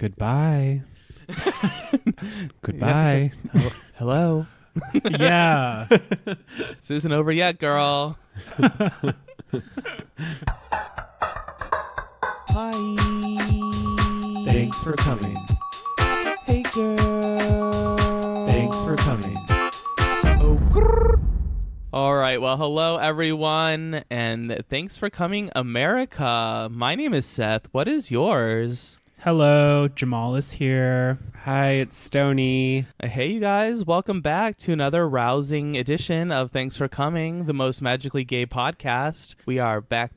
Goodbye. Goodbye. Hello. Yeah. This isn't over yet, girl. Hi. Thanks for coming. Hey, girl. Thanks for coming. All right. Well, hello, everyone. And thanks for coming, America. My name is Seth. What is yours? Hello, Jamal is here. Hi, it's Stony. Hey, you guys. Welcome back to another rousing edition of Thanks for Coming, the most magically gay podcast. We are back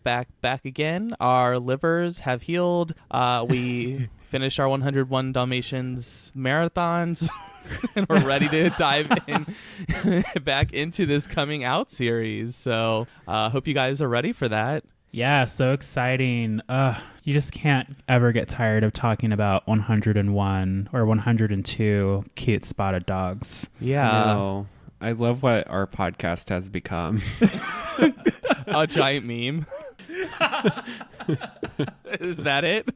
again. Our livers have healed. We finished our 101 Dalmatians marathons. And we're ready to dive in back into this coming out series. So hope you guys are ready for that. Yeah, so exciting. You just can't ever get tired of talking about 101 or 102 cute spotted dogs. Yeah. I love what our podcast has become. A giant meme. Is that it?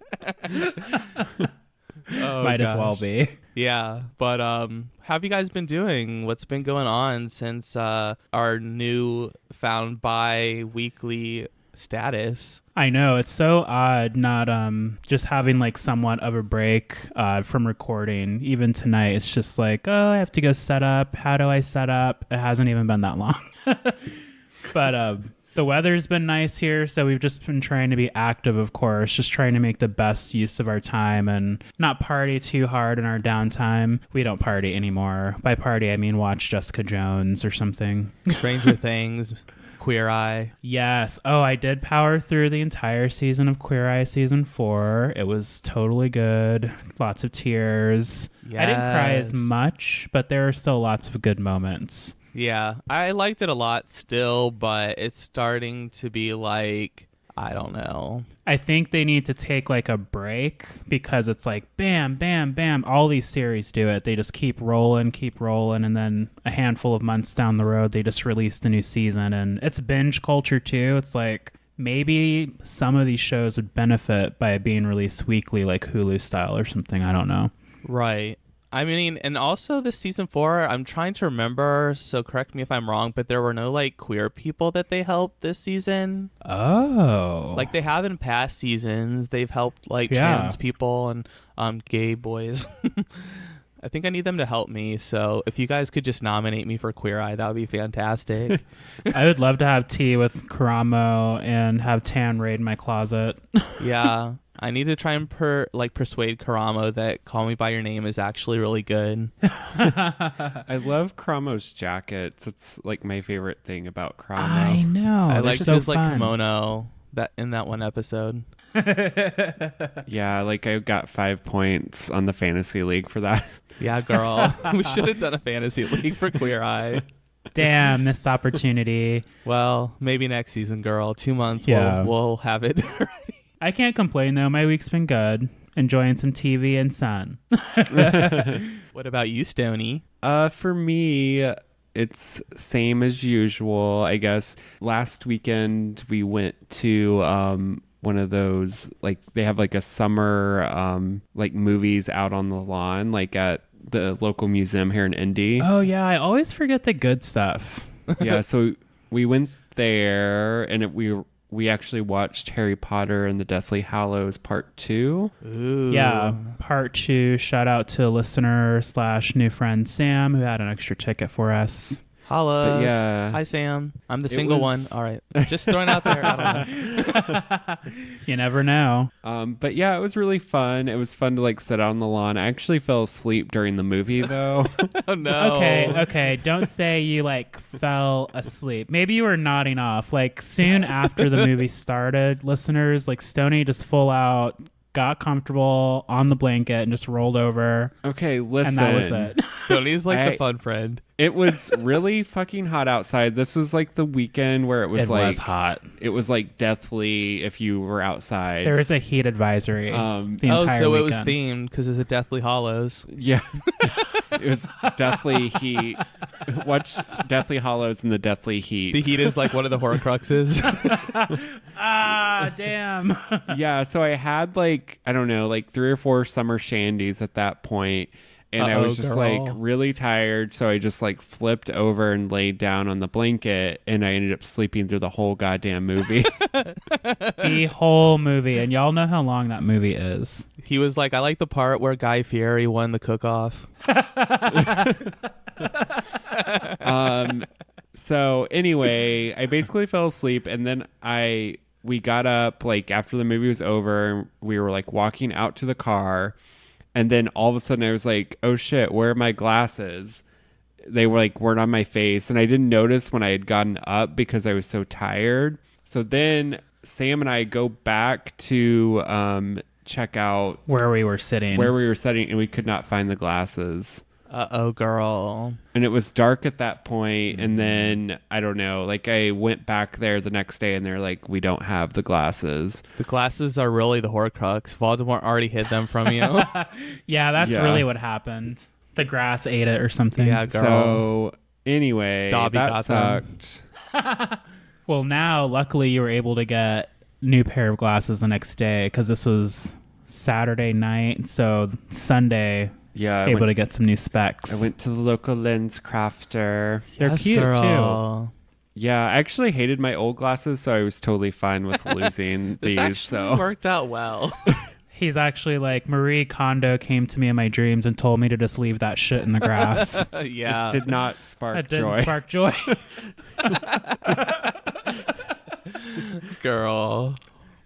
Might as well be. Yeah, but how have you guys been doing? What's been going on since our new found bi-weekly status? I know, it's so odd not just having like somewhat of a break from recording. Even tonight, it's just like, oh, I have to go set up. How do I set up? It hasn't even been that long. But the weather's been nice here, so we've just been trying to be active, of course, just trying to make the best use of our time and not party too hard in our downtime. We don't party anymore. By party, I mean watch Jessica Jones or something. Stranger Things, Queer Eye. Yes. Oh, I did power through the entire season of Queer Eye season 4. It was totally good. Lots of tears. Yes. I didn't cry as much, but there were still lots of good moments. Yeah, I liked it a lot still, but it's starting to be like, I don't know. I think they need to take like a break because it's like bam, bam, bam. All these series do it. They just keep rolling. And then a handful of months down the road, they just release the new season. And it's binge culture too. It's like maybe some of these shows would benefit by being released weekly, like Hulu style or something. I don't know. Right. I mean, and also this season 4, I'm trying to remember, so correct me if I'm wrong, but there were no like queer people that they helped this season. Oh. Like they have in past seasons. They've helped like trans people and gay boys. I think I need them to help me. So if you guys could just nominate me for Queer Eye, that would be fantastic. I would love to have tea with Karamo and have Tan raid my closet. Yeah. I need to try and persuade Karamo that Call Me By Your Name is actually really good. I love Kramo's jackets. It's like my favorite thing about Kramo. I know. I like so his fun. like kimono that in that one episode. Yeah, like I got 5 points on the fantasy league for that. Yeah, girl. We should have done a fantasy league for Queer Eye. Damn, missed opportunity. Well, maybe next season, girl. 2 months, Yeah. we'll have it ready. I can't complain though. My week's been good. Enjoying some TV and sun. What about you, Stony? For me, it's same as usual, I guess. Last weekend we went to one of those, like they have like a summer like movies out on the lawn, like at the local museum here in Indy. Oh yeah, I always forget the good stuff. Yeah, so we went there and we actually watched Harry Potter and the Deathly Hallows Part 2. Ooh. Yeah, Part 2. Shout out to listener / new friend Sam, who had an extra ticket for us. Holla. But yeah. Hi, Sam. I'm the single one. All right. Just throwing out there. I don't know. You never know. But yeah, it was really fun. It was fun to like sit out on the lawn. I actually fell asleep during the movie though. Oh, no. Okay. Don't say you like fell asleep. Maybe you were nodding off. Like soon after the movie started, listeners, like Stoney just full out got comfortable on the blanket and just rolled over. Okay, listen. And that was it. Stoney's like the fun friend. It was really fucking hot outside. This was like the weekend where it was hot. It was like deathly if you were outside. There was a heat advisory. The entire so weekend. it was themed because it's a Deathly Hollows. Yeah. It was deathly heat. Watch Deathly Hollows in the Deathly Heat. The heat is like one of the Horcruxes. Ah, damn. Yeah, so I had like, I don't know, like 3 or 4 summer shandies at that point, and I was just like girl. really tired, so I just like flipped over and laid down on the blanket, and I ended up sleeping through the whole goddamn movie. The whole movie. And y'all know how long that movie is. He was like, I like the part where Guy Fieri won the cook-off. So anyway, I basically fell asleep, and then we got up like after the movie was over, and we were like walking out to the car, and then all of a sudden I was like, oh shit, where are my glasses? They were like weren't on my face, and I didn't notice when I had gotten up because I was so tired. So then Sam and I go back to check out Where we were sitting. and we could not find the glasses. Uh-oh, girl. And it was dark at that point, and then I don't know, like I went back there the next day and they're like, we don't have the glasses. The glasses are really the Horcrux. Voldemort already hid them from you. Yeah, that's Yeah. really what happened. The grass ate it or something. Yeah, girl. So anyway, Dobby that got them. sucked. Well, now, luckily, you were able to get a new pair of glasses the next day because this was Saturday night. So Sunday, Yeah, able to get some new specs. I went to the local lens crafter. They're Yes, cute, girl. Yeah, I actually hated my old glasses, so I was totally fine with losing This these. actually So worked out well. He's actually like, Marie Kondo came to me in my dreams and told me to just leave that shit in the grass. Yeah. it did not spark That didn't joy. spark joy. Girl.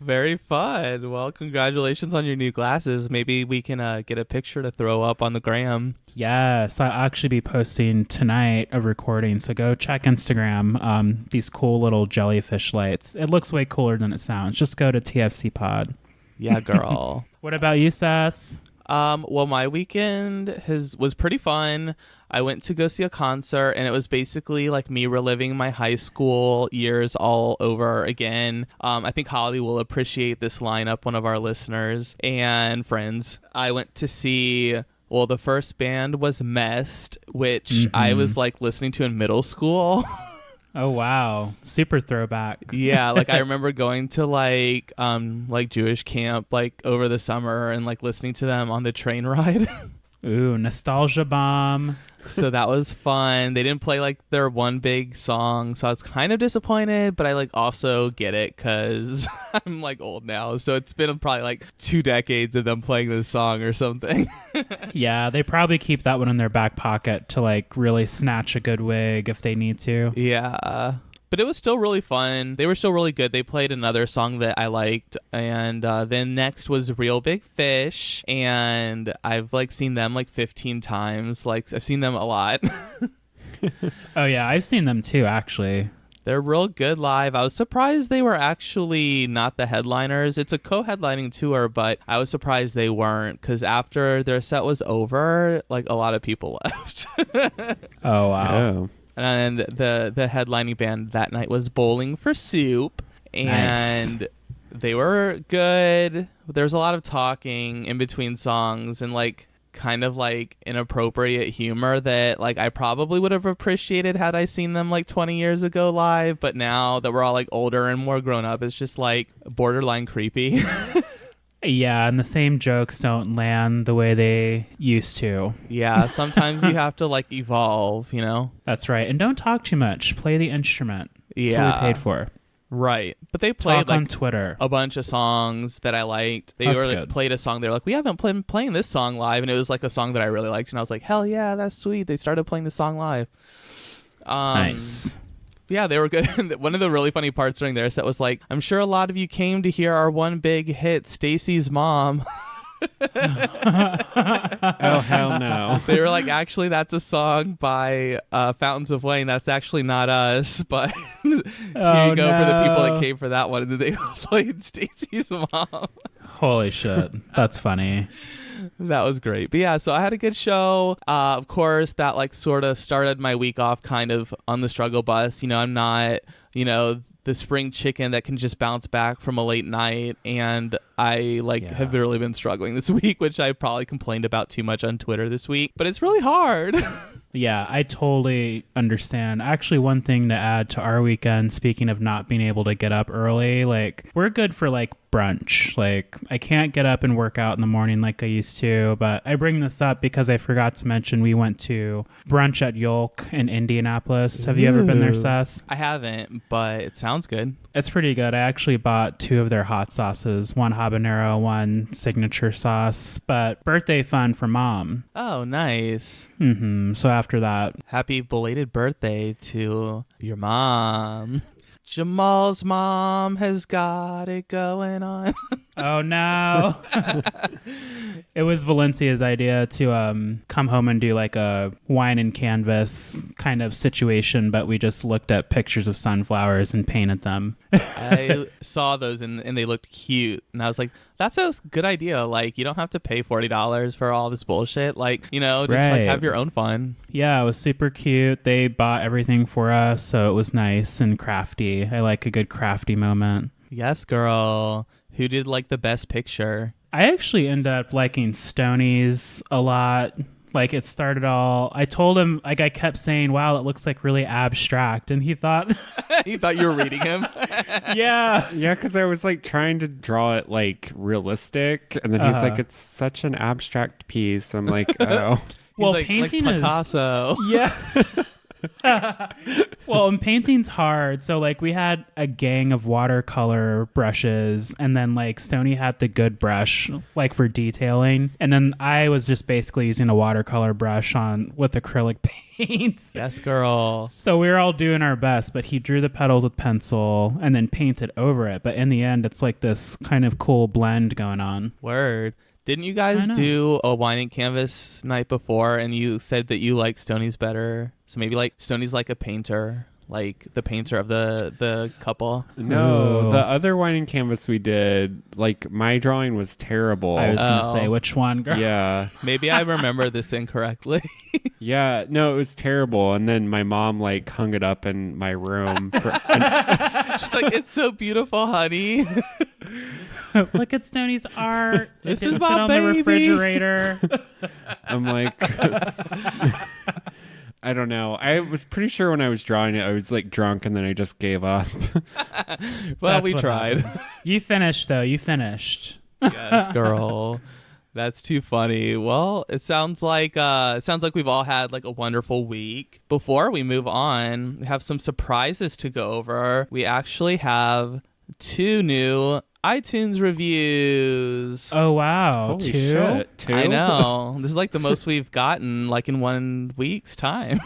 Very fun. Well, congratulations on your new glasses. Maybe we can get a picture to throw up on the gram. Yes, I'll actually be posting tonight a recording. So go check Instagram. These cool little jellyfish lights. It looks way cooler than it sounds. Just go to TFC Pod. Yeah, girl. What about you, Seth? Well, my weekend was pretty fun. I went to go see a concert, and it was basically like me reliving my high school years all over again. I think Holly will appreciate this lineup, one of our listeners and friends. I went to see, well, the first band was Mest, which I was like listening to in middle school. Oh, wow. Super throwback. Yeah, like I remember going to like Jewish camp like over the summer and like listening to them on the train ride. Ooh, nostalgia bomb. So that was fun. They didn't play like their one big song, so I was kind of disappointed, but I like also get it because I'm like old now, so it's been probably like 2 decades of them playing this song or something. Yeah, they probably keep that one in their back pocket to like really snatch a good wig if they need to. Yeah. But it was still really fun. They were still really good. They played another song that I liked. And then next was Real Big Fish. And I've like seen them like 15 times. Like I've seen them a lot. Oh, yeah, I've seen them too, actually. They're real good live. I was surprised they were actually not the headliners. It's a co-headlining tour, but I was surprised they weren't because after their set was over, like a lot of people left. Oh, wow. Oh. And the headlining band that night was Bowling for Soup, and Nice. they were good. There was a lot of talking in between songs and like kind of like inappropriate humor that like I probably would have appreciated had I seen them like 20 years ago live, but now that we're all like older and more grown up, it's just like borderline creepy. Yeah, and the same jokes don't land the way they used to. Yeah, sometimes you have to like evolve, you know? That's right. And don't talk too much. Play the instrument. That's Yeah. what we paid for. Right. But they played Talk on like Twitter. a bunch of songs that I liked. They That's were good. played a song. They were like, we haven't been playing this song live. And it was like a song that I really liked. And I was like, hell yeah, that's sweet. They started playing this song live. Nice. Yeah, they were good. One of the really funny parts during their set was like, I'm sure a lot of you came to hear our one big hit, Stacy's Mom. Oh, hell no. They were like, actually, that's a song by Fountains of Wayne. That's actually not us, but here you Oh, go for the people that no. came for that one. And then they played Stacy's Mom. Holy shit. That's funny. That was great. But yeah, so I had a good show. Of course, that like sort of started my week off kind of on the struggle bus. You know, I'm not the spring chicken that can just bounce back from a late night. And I have really been struggling this week, which I probably complained about too much on Twitter this week, but it's really hard. Yeah, I totally understand. Actually, one thing to add to our weekend, speaking of not being able to get up early, we're good for brunch. I can't get up and work out in the morning like I used to, but I bring this up because I forgot to mention we went to brunch at Yolk in Indianapolis. Have you ever been there, Seth? I haven't, but it sounds good. It's pretty good. I actually bought 2 of their hot sauces, one habanero, one signature sauce, but birthday fun for Mom. Oh, nice. So after that, happy belated birthday to your mom. Jamal's mom has got it going on. Oh no. It was Valencia's idea to come home and do a wine and canvas kind of situation, but we just looked at pictures of sunflowers and painted them. I saw those and they looked cute, and I was like, that's a good idea. You don't have to pay $40 for all this bullshit. Just have your own fun. Yeah, it was super cute. They bought everything for us, so it was nice and crafty. I like a good crafty moment. Yes, girl. Who did the best picture? I actually ended up liking Stoney's a lot. It started all, I told him, I kept saying, wow, it looks really abstract. And he thought, he thought you were reading him. Yeah. Yeah, because I was trying to draw it realistic. And then he's like, it's such an abstract piece. I'm like, oh. Well, painting is Picasso. Yeah. Well, and painting's hard. So we had a gang of watercolor brushes, and then Stoney had the good brush for detailing, and then I was just basically using a watercolor brush with acrylic paint. Yes, girl. So we were all doing our best, but he drew the petals with pencil and then painted over it. But in the end, it's this kind of cool blend going on. Word. Didn't you guys do a wine and canvas night before, and you said that you like Stoney's better? So maybe Stoney's a painter, the painter of the couple? No, the other wine and canvas we did, my drawing was terrible. I was going to say, which one, girl? Yeah. Maybe I remember this incorrectly. Yeah, no, it was terrible. And then my mom hung it up in my room. She's it's so beautiful, honey. Look at Stoney's art. This is my on baby. The refrigerator. I'm I don't know. I was pretty sure when I was drawing it, I was drunk, and then I just gave up. Well, we tried. You finished, though. You finished. Yes, girl. That's too funny. Well, it sounds like we've all had a wonderful week. Before we move on, we have some surprises to go over. We actually have 2 new iTunes reviews. Oh wow. Holy 2? shit. 2? I know. This is the most we've gotten in 1 week's time.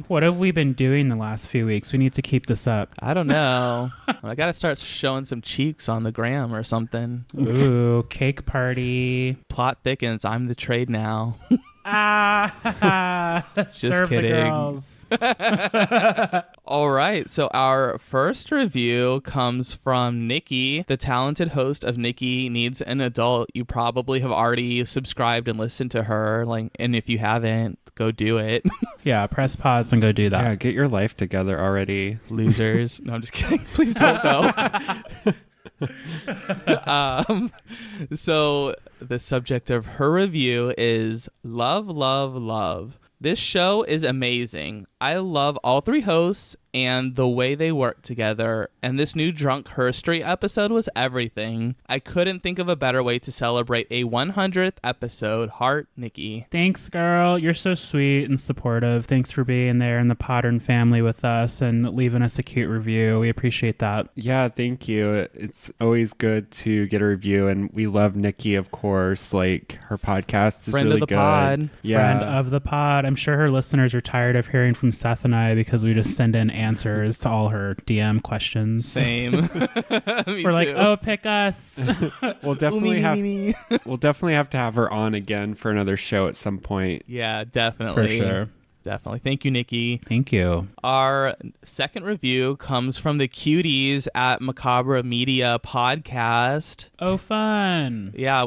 What have we been doing the last few weeks? We need to keep this up. I don't know. I gotta start showing some cheeks on the gram or something. Ooh, cake party. Plot thickens. I'm the trade now. Just serve kidding. the girls. All right, so our first review comes from Nikki, the talented host of Nikki Needs an Adult. You probably have already subscribed and listened to her, and if you haven't, go do it. Yeah, press pause and go do that. Yeah, get your life together already. Losers. No, I'm just kidding. Please don't go. So the subject of her review is love, love, love. This show is amazing. I love all 3 hosts and the way they work together, and this new Drunk Herstory episode was everything. I couldn't think of a better way to celebrate a 100th episode. Heart, Nikki. Thanks, girl. You're so sweet and supportive. Thanks for being there in the Podern family with us and leaving us a cute review. We appreciate that. Yeah, thank you. It's always good to get a review, and we love Nikki, of course. Her podcast is Friend really of the good. pod. Yeah. Friend of the pod. I'm sure her listeners are tired of hearing from Seth and I because we just send in answers to all her DM questions. Same. We're like, oh, pick us. We'll definitely we'll definitely have to have her on again for another show at some point. Yeah, definitely. For sure. Definitely. Thank you, Nikki. Thank you. Our second review comes from the cuties at Macabre Media Podcast. Oh, fun. Yeah,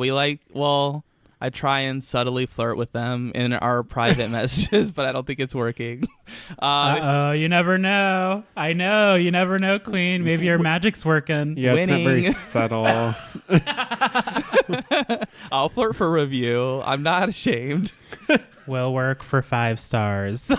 I try and subtly flirt with them in our private messages, but I don't think it's working. Uh-oh, you never know. I know, you never know, Queen. Maybe your magic's working. Yeah, it's not very Winning. subtle. I'll flirt for review. I'm not ashamed. Will work for 5 stars.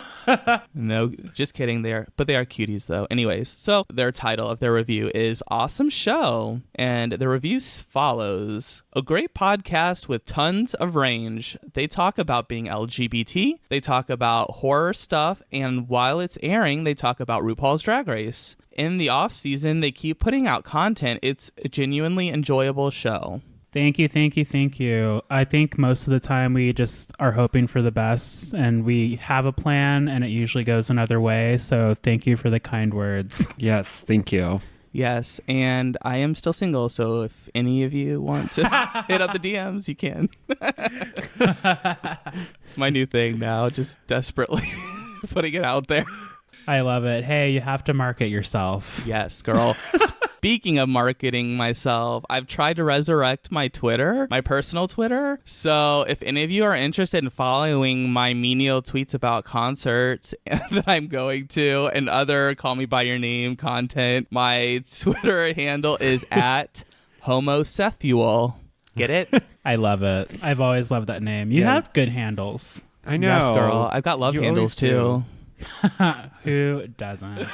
No, just kidding there. But they are cuties though. Anyways, so their title of their review is Awesome Show. And the review follows. A great podcast with tons of range. They talk about being LGBT. They talk about horror stuff. And while it's airing, they talk about RuPaul's Drag Race. In the off season, they keep putting out content. It's a genuinely enjoyable show. Thank you, thank you, thank you. I think most of the time we just are hoping for the best and we have a plan and it usually goes another way. So thank you for the kind words. Yes, thank you. Yes, and I am still single, so if any of you want to hit up the DMs, you can. It's my new thing now, just desperately putting it out there. I love it. Hey, you have to market yourself. Yes, girl. Speaking of marketing myself, I've tried to resurrect my Twitter, my personal Twitter. So if any of you are interested in following my menial tweets about concerts that I'm going to and other call me by your name content, my Twitter handle is at homosexual. Get it? I love it. I've always loved that name. You Yeah. have good handles. I know. Yes, girl. I've got love You handles always too. Who doesn't?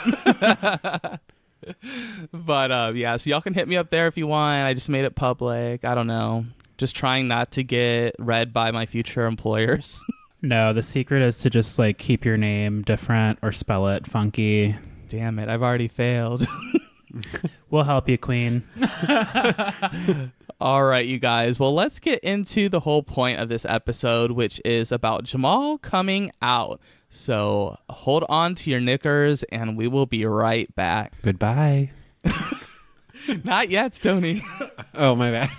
But yeah, so y'all can hit me up there if you want. I just made it public. I don't know. Just trying not to get read by my future employers. No, the secret is to just like keep your name different or spell it funky. Damn it, I've already failed. We'll help you, Queen. All right, you guys. Well, let's get into the whole point of this episode, which is about Jamal coming out. So hold on to your knickers and we will be right back. Goodbye. Not yet, Stoney. Oh, my bad.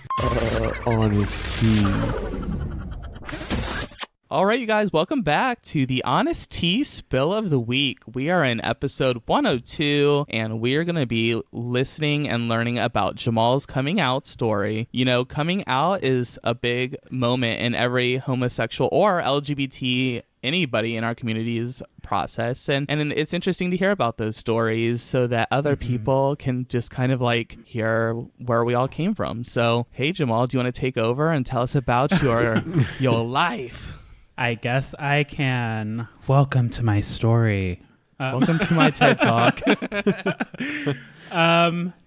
All right, you guys, welcome back to the Honest Tea Spill of the Week. We are in episode 102, and we are going to be listening and learning about Jamal's coming out story. You know, coming out is a big moment in every homosexual or LGBT anybody in our community's process, and it's interesting to hear about those stories so that other people can just kind of like hear where we all came from. So hey, Jamal, do you want to take over and tell us about your life? I guess I can. Welcome to my story. Welcome to my TED Talk.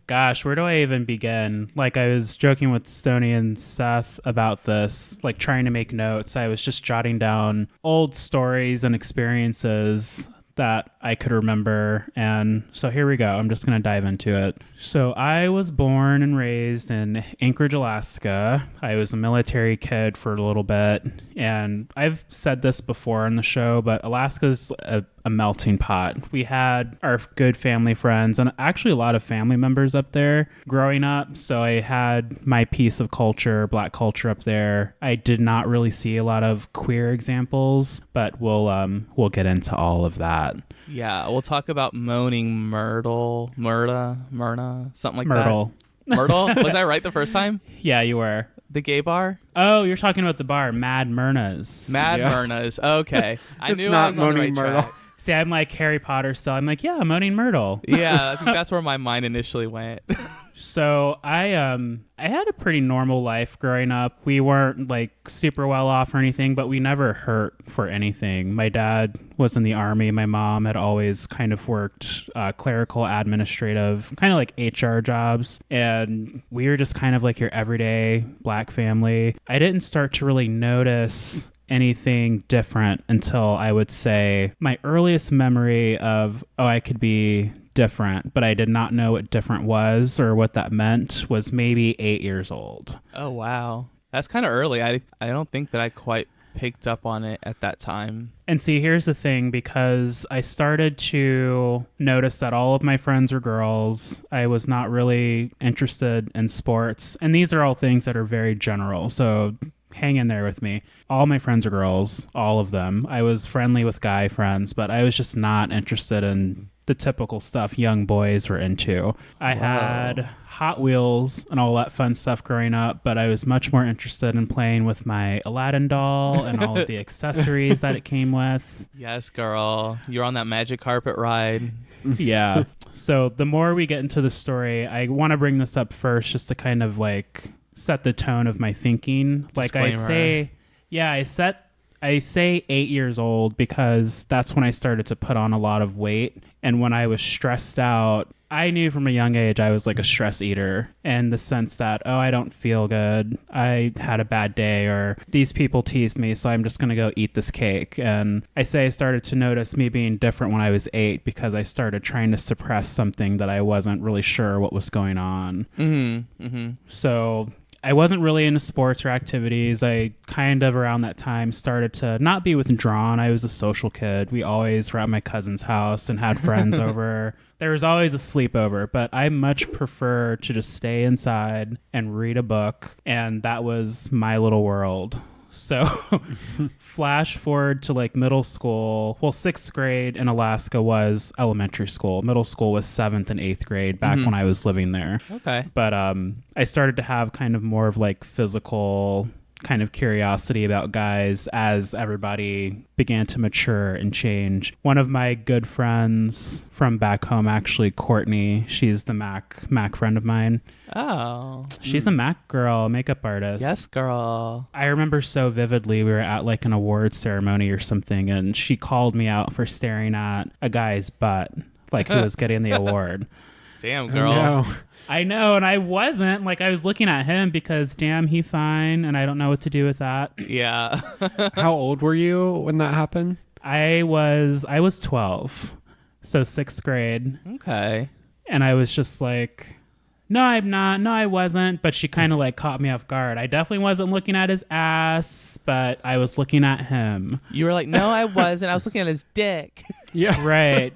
Gosh, where do I even begin? Like, I was joking with Stoney and Seth about this, like trying to make notes. I was just jotting down old stories and experiences that I could remember. And so here we go. I'm just going to dive into it. So I was born and raised in Anchorage, Alaska. I was a military kid for a little bit. And I've said this before on the show, but Alaska's a melting pot. We had our good family friends and actually a lot of family members up there growing up. So I had my piece of culture, Black culture up there. I did not really see a lot of queer examples, but we'll get into all of that. Yeah, we'll talk about Moaning Myrtle, Myrna, something like Myrtle. that. Myrtle? Was I right the first time? Yeah, you were. The gay bar? Oh, you're talking about the bar, Mad Myrna's. Mad Yeah. Myrna's. Okay. I It's knew not I was on the Moaning right Myrtle. track. See, I'm like Harry Potter still. I'm like, yeah, Moaning Myrtle. Yeah, I think that's where my mind initially went. So I had a pretty normal life growing up. We weren't like super well off or anything, but we never hurt for anything. My dad was in the Army. My mom had always kind of worked clerical, administrative, kind of like HR jobs. And we were just kind of like your everyday Black family. I didn't start to really notice anything different until I would say my earliest memory of, I could be different, but I did not know what different was or what that meant, was maybe 8 years old. Oh, wow. That's kind of early. I don't think that I quite picked up on it at that time. And see, here's the thing, because I started to notice that all of my friends were girls. I was not really interested in sports. And these are all things that are very general. So hang in there with me. All my friends are girls, all of them. I was friendly with guy friends, but I was just not interested in the typical stuff young boys were into. I had Hot Wheels and all that fun stuff growing up, but I was much more interested in playing with my Aladdin doll and all of the accessories that it came with. Yes, girl. You're on that magic carpet ride. Yeah. So the more we get into the story, I want to bring this up first just to kind of like set the tone of my thinking. Like I'd Disclaimer. say, yeah, I say 8 years old because that's when I started to put on a lot of weight. And when I was stressed out, I knew from a young age I was like a stress eater in the sense that, oh, I don't feel good. I had a bad day, or these people teased me, so I'm just going to go eat this cake. And I say I started to notice me being different when I was 8 because I started trying to suppress something that I wasn't really sure what was going on. Mm-hmm. Mm-hmm. So I wasn't really into sports or activities. I kind of around that time started to not be withdrawn. I was a social kid. We always were at my cousin's house and had friends over. There was always a sleepover, but I much prefer to just stay inside and read a book. And that was my little world. So flash forward to like middle school. Well, 6th grade in Alaska was elementary school. Middle school was 7th and 8th grade back when I was living there. Okay. But I started to have kind of more of like physical kind of curiosity about guys as everybody began to mature and change. One of my good friends from back home, actually, Courtney, she's the Mac friend of mine. Oh. She's a Mac girl, makeup artist. Yes, girl. I remember so vividly, we were at like an awards ceremony or something, and she called me out for staring at a guy's butt, like who was getting the award. Damn, girl. No. I know, and I wasn't. Like, I was looking at him because, damn, he fine, and I don't know what to do with that. Yeah. How old were you when that happened? I was 12, so 6th grade, Okay. and I was just like, no, I'm not. No, I wasn't. But she kind of like caught me off guard. I definitely wasn't looking at his ass, but I was looking at him. You were like, no, I wasn't. I was looking at his dick. Yeah. Right.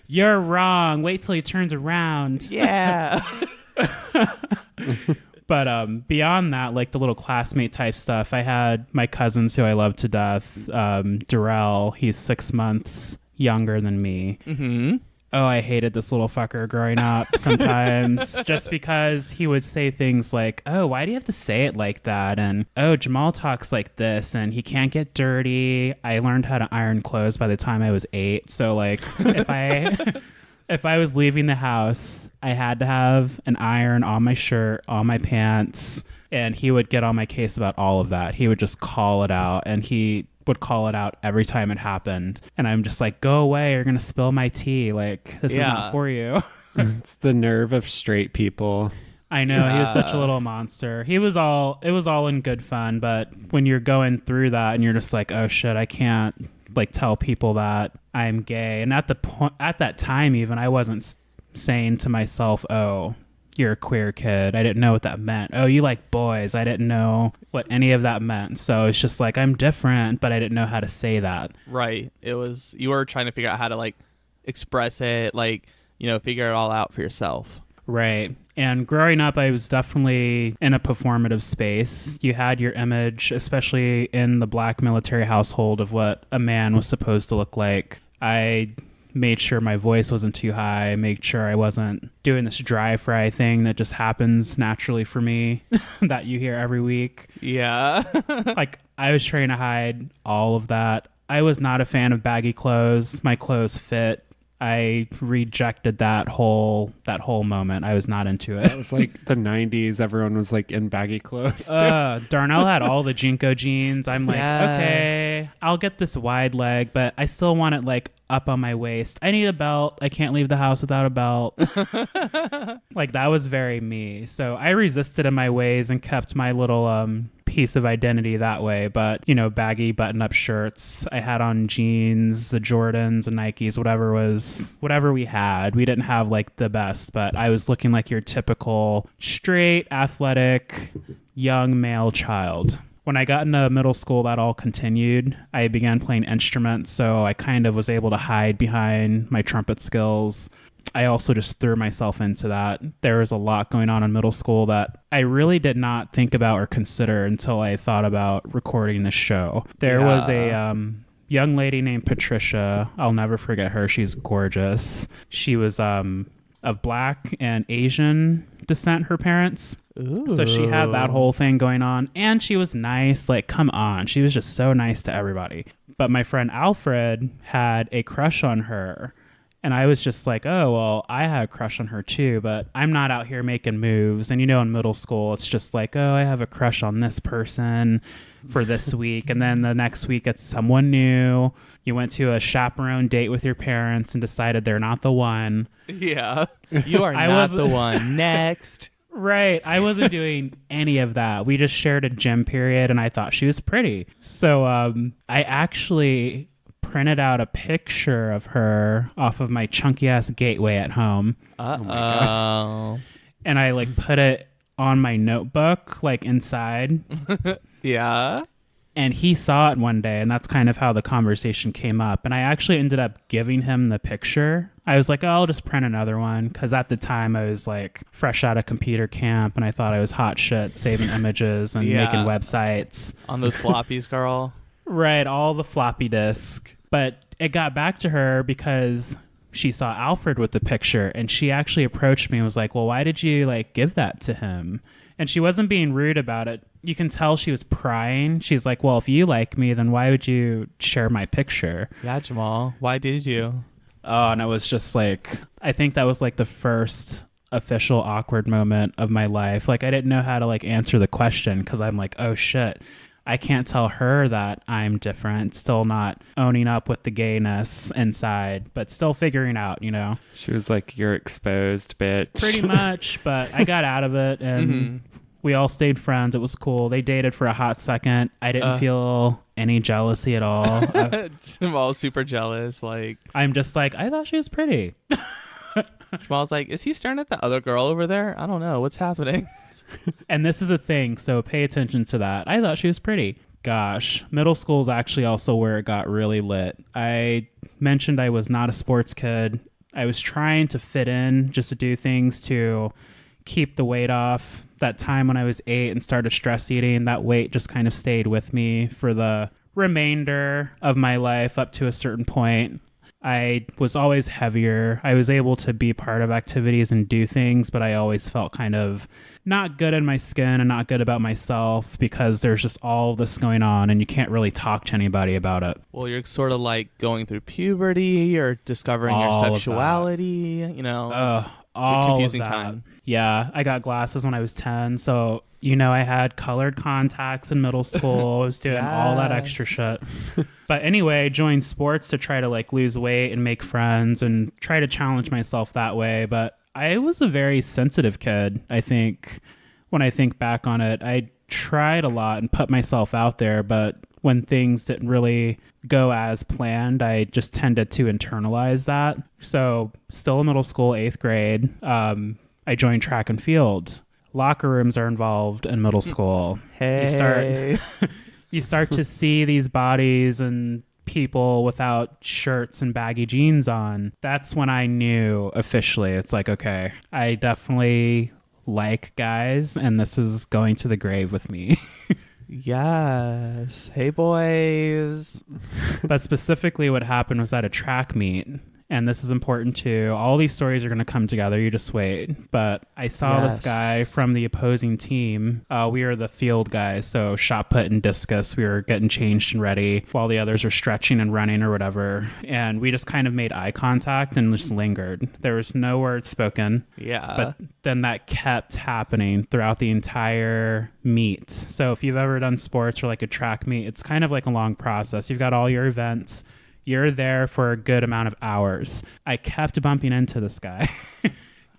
You're wrong. Wait till he turns around. Yeah. But beyond that, like the little classmate type stuff, I had my cousins who I love to death. Darrell, he's 6 months younger than me. Mm-hmm. Oh, I hated this little fucker growing up sometimes just because he would say things like, oh, why do you have to say it like that? And, oh, Jamal talks like this and he can't get dirty. I learned how to iron clothes by the time I was 8. So, like, if I was leaving the house, I had to have an iron on my shirt, on my pants, and he would get on my case about all of that. He would just call it out, and he would call it out every time it happened. And I'm just like, go away, you're going to spill my tea. Like, this is not for you. It's the nerve of straight people. I know, he was such a little monster. It was all in good fun, but when you're going through that and you're just like, oh shit, I can't like tell people that I'm gay. And at that time even, I wasn't saying to myself, oh, you're a queer kid. I didn't know what that meant. Oh, you like boys. I didn't know what any of that meant. So it's just like, I'm different, but I didn't know how to say that. Right. It was, you were trying to figure out how to like express it, like, you know, figure it all out for yourself. Right. And growing up, I was definitely in a performative space. You had your image, especially in the Black military household, of what a man was supposed to look like. I made sure my voice wasn't too high, made sure I wasn't doing this dry fry thing that just happens naturally for me that you hear every week. Yeah. Like, I was trying to hide all of that. I was not a fan of baggy clothes. My clothes fit. I rejected that whole moment. I was not into it. It was like the 90s. Everyone was like in baggy clothes. Darnell had all the Jinko jeans. I'm like, Yes. okay, I'll get this wide leg, but I still want it like up on my waist. I need a belt. I can't leave the house without a belt. Like, that was very me. So I resisted in my ways and kept my little piece of identity that way. But, you know, baggy button-up shirts. I had on jeans, the Jordans and Nikes, whatever we had. We didn't have like the best, but I was looking like your typical straight, athletic, young male child. When I got into middle school, that all continued. I began playing instruments, so I kind of was able to hide behind my trumpet skills. I also just threw myself into that. There was a lot going on in middle school that I really did not think about or consider until I thought about recording this show. There was a young lady named Patricia. I'll never forget her. She's gorgeous. She was of Black and Asian descent, her parents. Ooh. So she had that whole thing going on, and she was nice. Like, come on. She was just so nice to everybody. But my friend Alfred had a crush on her. And I was just like, oh, well, I had a crush on her too, but I'm not out here making moves. And in middle school, it's just like, oh, I have a crush on this person for this week. And then the next week, it's someone new. You went to a chaperone date with your parents and decided they're not the one. Yeah. You are not the one. Next. Right. I wasn't doing any of that. We just shared a gym period, and I thought she was pretty. So I actually printed out a picture of her off of my chunky ass gateway at home. Oh my gosh. And I like put it on my notebook, like inside. Yeah. And he saw it one day, and that's kind of how the conversation came up. And I actually ended up giving him the picture. I was like, oh, I'll just print another one. Because at the time, I was like fresh out of computer camp, and I thought I was hot shit, saving images and making websites. On those floppies, girl. Right, all the floppy disk. But it got back to her because she saw Alfred with the picture, and she actually approached me and was like, well, why did you like give that to him? And she wasn't being rude about it. You can tell she was prying. She's like, well, if you like me, then why would you share my picture? Yeah, Jamal. Why did you? Oh, and it was just like, I think that was like the first official awkward moment of my life. Like, I didn't know how to like answer the question because I'm like, oh shit, I can't tell her that I'm different. Still not owning up with the gayness inside, but still figuring out, She was like, you're exposed, bitch. Pretty much, but I got out of it, and we all stayed friends. It was cool. They dated for a hot second. I didn't feel any jealousy at all. Jamal's super jealous. Like, I'm just like, I thought she was pretty. Jamal's like, is he staring at the other girl over there? I don't know. What's happening? And this is a thing, so pay attention to that. I thought she was pretty. Gosh, middle school is actually also where it got really lit. I mentioned I was not a sports kid. I was trying to fit in just to do things to keep the weight off. That time when I was 8 and started stress eating, that weight just kind of stayed with me for the remainder of my life up to a certain point. I was always heavier. I was able to be part of activities and do things, but I always felt kind of not good in my skin and not good about myself because there's just all this going on and you can't really talk to anybody about it. Well, you're sort of like going through puberty or discovering your sexuality, all confusing of that. time. Yeah, I got glasses when I was 10, so I had colored contacts in middle school. I was doing all that extra shit. But anyway, I joined sports to try to like lose weight and make friends and try to challenge myself that way. But I was a very sensitive kid, I think. When I think back on it, I tried a lot and put myself out there, but when things didn't really go as planned, I just tended to internalize that. So still in middle school, 8th grade, I joined track and field. Locker rooms are involved in middle school. Hey. You start to see these bodies and people without shirts and baggy jeans on. That's when I knew officially. It's like, okay, I definitely like guys, and this is going to the grave with me. Yes. Hey, boys. But specifically what happened was at a track meet. And this is important too. All these stories are going to come together. You just wait. But I saw this guy from the opposing team. We are the field guys. So shot put and discus. We were getting changed and ready while the others are stretching and running or whatever. And we just kind of made eye contact and just lingered. There was no word spoken. Yeah. But then that kept happening throughout the entire meet. So if you've ever done sports or like a track meet, it's kind of like a long process. You've got all your events. You're there for a good amount of hours. I kept bumping into this guy.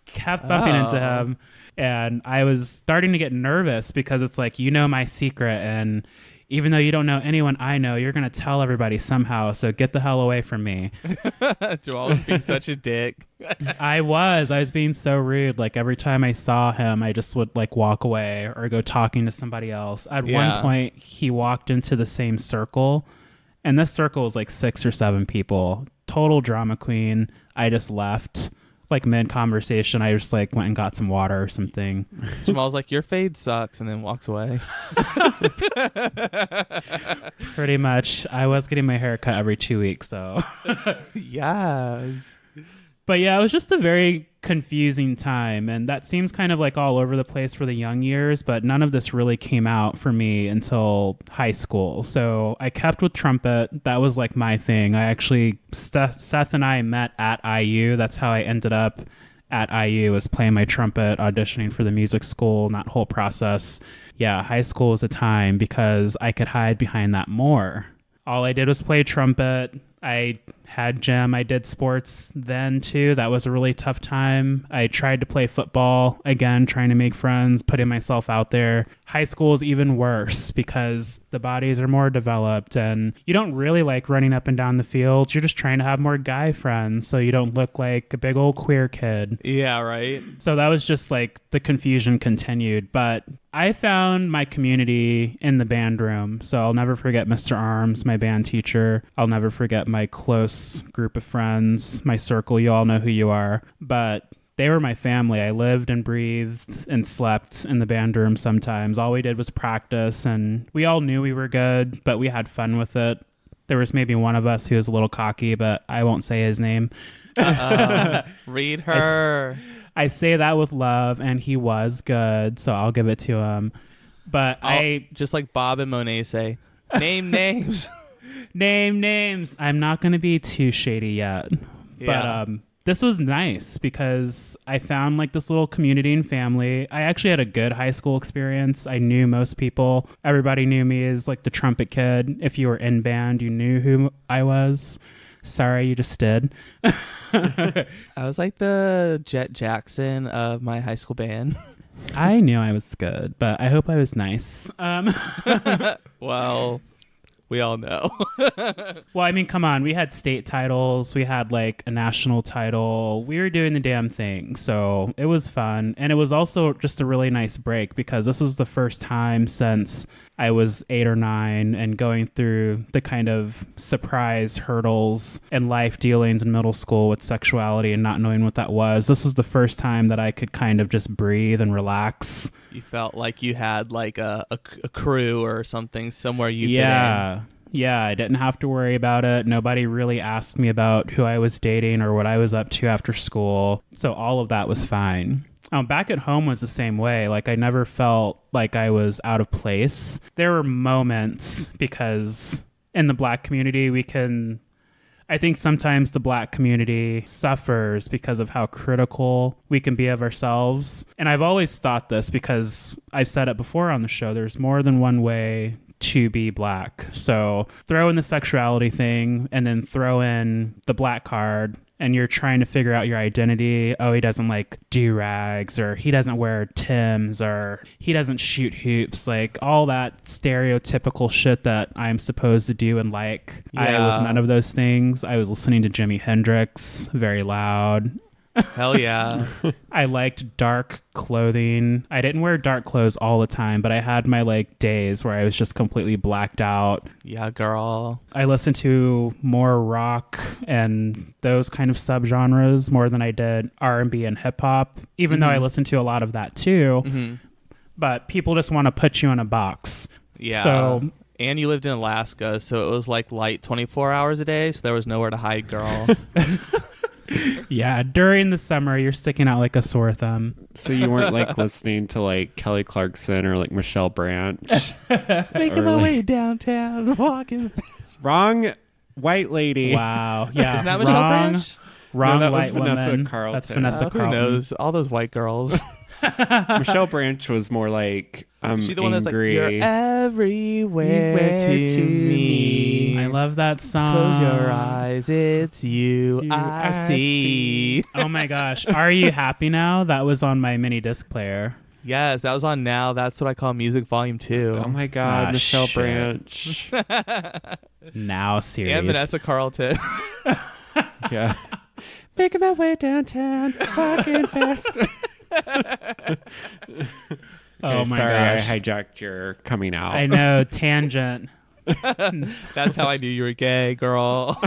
Kept bumping into him. And I was starting to get nervous because it's like, my secret. And even though you don't know anyone I know, you're going to tell everybody somehow. So get the hell away from me. Jamal was being such a dick. I was being so rude. Like every time I saw him, I just would like walk away or go talking to somebody else. At one point, he walked into the same circle. And this circle was like 6 or 7 people. Total drama queen. I just left. like mid conversation, I just like went and got some water or something. Jamal's like, your fade sucks, and then walks away. Pretty much. I was getting my hair cut every 2 weeks, so. Yes. But yeah, it was just a very confusing time. And that seems kind of like all over the place for the young years, but none of this really came out for me until high school. So I kept with trumpet. That was like my thing. I actually, Seth and I met at IU. That's how I ended up at IU, was playing my trumpet, auditioning for the music school, and that whole process. Yeah, high school was a time because I could hide behind that more. All I did was play trumpet. I had gym. I did sports then too. That was a really tough time. I tried to play football again, trying to make friends, putting myself out there. High school is even worse because the bodies are more developed and you don't really like running up and down the field. You're just trying to have more guy friends so you don't look like a big old queer kid. Yeah, right. So that was just like the confusion continued. But I found my community in the band room. So I'll never forget Mr. Arms, my band teacher. I'll never forget my close group of friends, my circle. You all know who you are. But they were my family. I lived and breathed and slept in the band room sometimes. All we did was practice, and we all knew we were good, but we had fun with it. There was maybe one of us who was a little cocky, but I won't say his name. Read her. I say that with love, and he was good, so I'll give it to him. But just like Bob and Monet say, name names. Name names. I'm not going to be too shady yet. Yeah. But this was nice because I found like this little community and family. I actually had a good high school experience. I knew most people. Everybody knew me as like the trumpet kid. If you were in band, you knew who I was. Sorry, you just did. I was like the Jet Jackson of my high school band. I knew I was good, but I hope I was nice. Well, we all know. Well, I mean, come on. We had state titles. We had like a national title. We were doing the damn thing. So it was fun. And it was also just a really nice break because this was the first time since I was 8 or 9 and going through the kind of surprise hurdles and life dealings in middle school with sexuality and not knowing what that was. This was the first time that I could kind of just breathe and relax. You felt like you had like a crew or something somewhere you fit Yeah. in. Yeah, I didn't have to worry about it. Nobody really asked me about who I was dating or what I was up to after school. So all of that was fine. Back at home was the same way. Like I never felt like I was out of place. There were moments because in the Black community, I think sometimes the Black community suffers because of how critical we can be of ourselves. And I've always thought this because I've said it before on the show, there's more than one way to be Black. So throw in the sexuality thing and then throw in the Black card and you're trying to figure out your identity. Oh, he doesn't like do-rags, or he doesn't wear Timbs, or he doesn't shoot hoops. Like all that stereotypical shit that I'm supposed to do and like. I was none of those things. I was listening to Jimi Hendrix very loud. Hell yeah. I liked dark clothing. I didn't wear dark clothes all the time, but I had my like days where I was just completely blacked out. Yeah, girl. I listened to more rock and those kind of subgenres more than I did R&B and hip hop, even though I listened to a lot of that too. Mm-hmm. But people just want to put you in a box. Yeah. So, and you lived in Alaska, so it was like light 24 hours a day, so there was nowhere to hide, girl. yeah, during the summer, you're sticking out like a sore thumb. So you weren't like listening to like Kelly Clarkson or like Michelle Branch? Making my way downtown, walking fast. Wrong white lady. Wow. Yeah. Isn't that Michelle Branch? Wrong No, that white was Vanessa woman. Carlton. That's Vanessa Who Carlton. knows? All those white girls. Michelle Branch was more like, I'm She the one that's like, angry. you're everywhere to me. I love that song. Close your eyes, it's you I see. Oh my gosh. Are You Happy Now? That was on my mini disc player. Yes, that was on Now. That's what I call Music Volume 2. Oh my God, Michelle shit. Branch. Now series. And Vanessa Carlton. Yeah. Making my way downtown, walking fast. Oh my sorry, gosh. I hijacked your coming out. I know, tangent. That's how I knew you were gay, girl.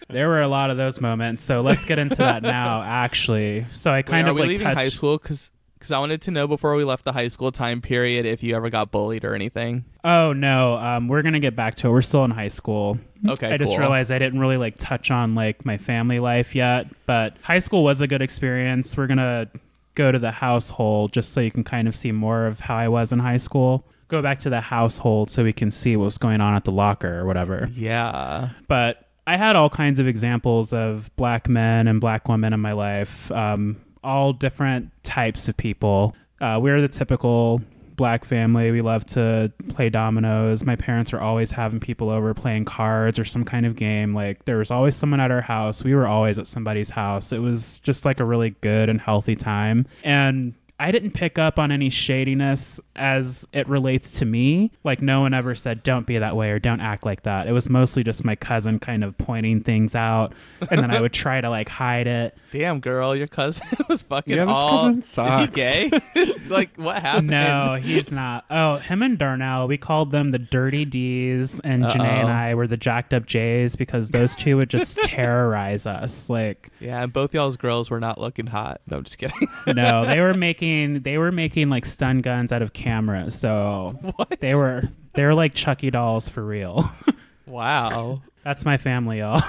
There were a lot of those moments. So let's get into that now, actually. So I kind Wait, of are we like leaving high school? Because I wanted to know before we left the high school time period if you ever got bullied or anything. Oh, no. We're going to get back to it. We're still in high school. Okay, I just cool. realized I didn't really like touch on like my family life yet, but high school was a good experience. We're going to go to the household just so you can kind of see more of how I was in high school. Go back to the household so we can see what was going on at the locker or whatever. Yeah. But I had all kinds of examples of black men and black women in my life, all different types of people. We're the typical black family. We love to play dominoes. My parents are always having people over playing cards or some kind of game. Like there was always someone at our house. We were always at somebody's house. It was just like a really good and healthy time. And I didn't pick up on any shadiness as it relates to me. Like no one ever said, don't be that way or don't act like that. It was mostly just my cousin kind of pointing things out. And then I would try to like hide it. Damn, girl, your cousin was fucking Yeah, this all... cousin sucks. Is he gay? Like, what happened? No, he's not. Oh, him and Darnell, we called them the Dirty D's, and Janae and I were the Jacked Up J's because those two would just terrorize us. Like, Yeah, and both y'all's girls were not looking hot. No, I'm just kidding. no, they were making like stun guns out of cameras. So What? they were like Chucky dolls for real. Wow. That's my family, y'all.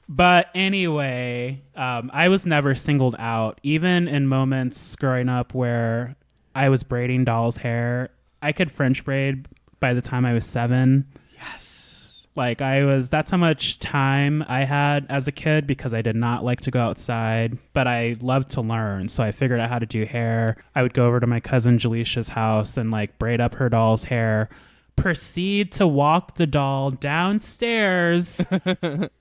But anyway, I was never singled out, even in moments growing up where I was braiding dolls' hair. I could French braid by the time I was 7. Yes. Like that's how much time I had as a kid because I did not like to go outside, but I loved to learn. So I figured out how to do hair. I would go over to my cousin Jaleisha's house and like braid up her doll's hair. Proceed to walk the doll downstairs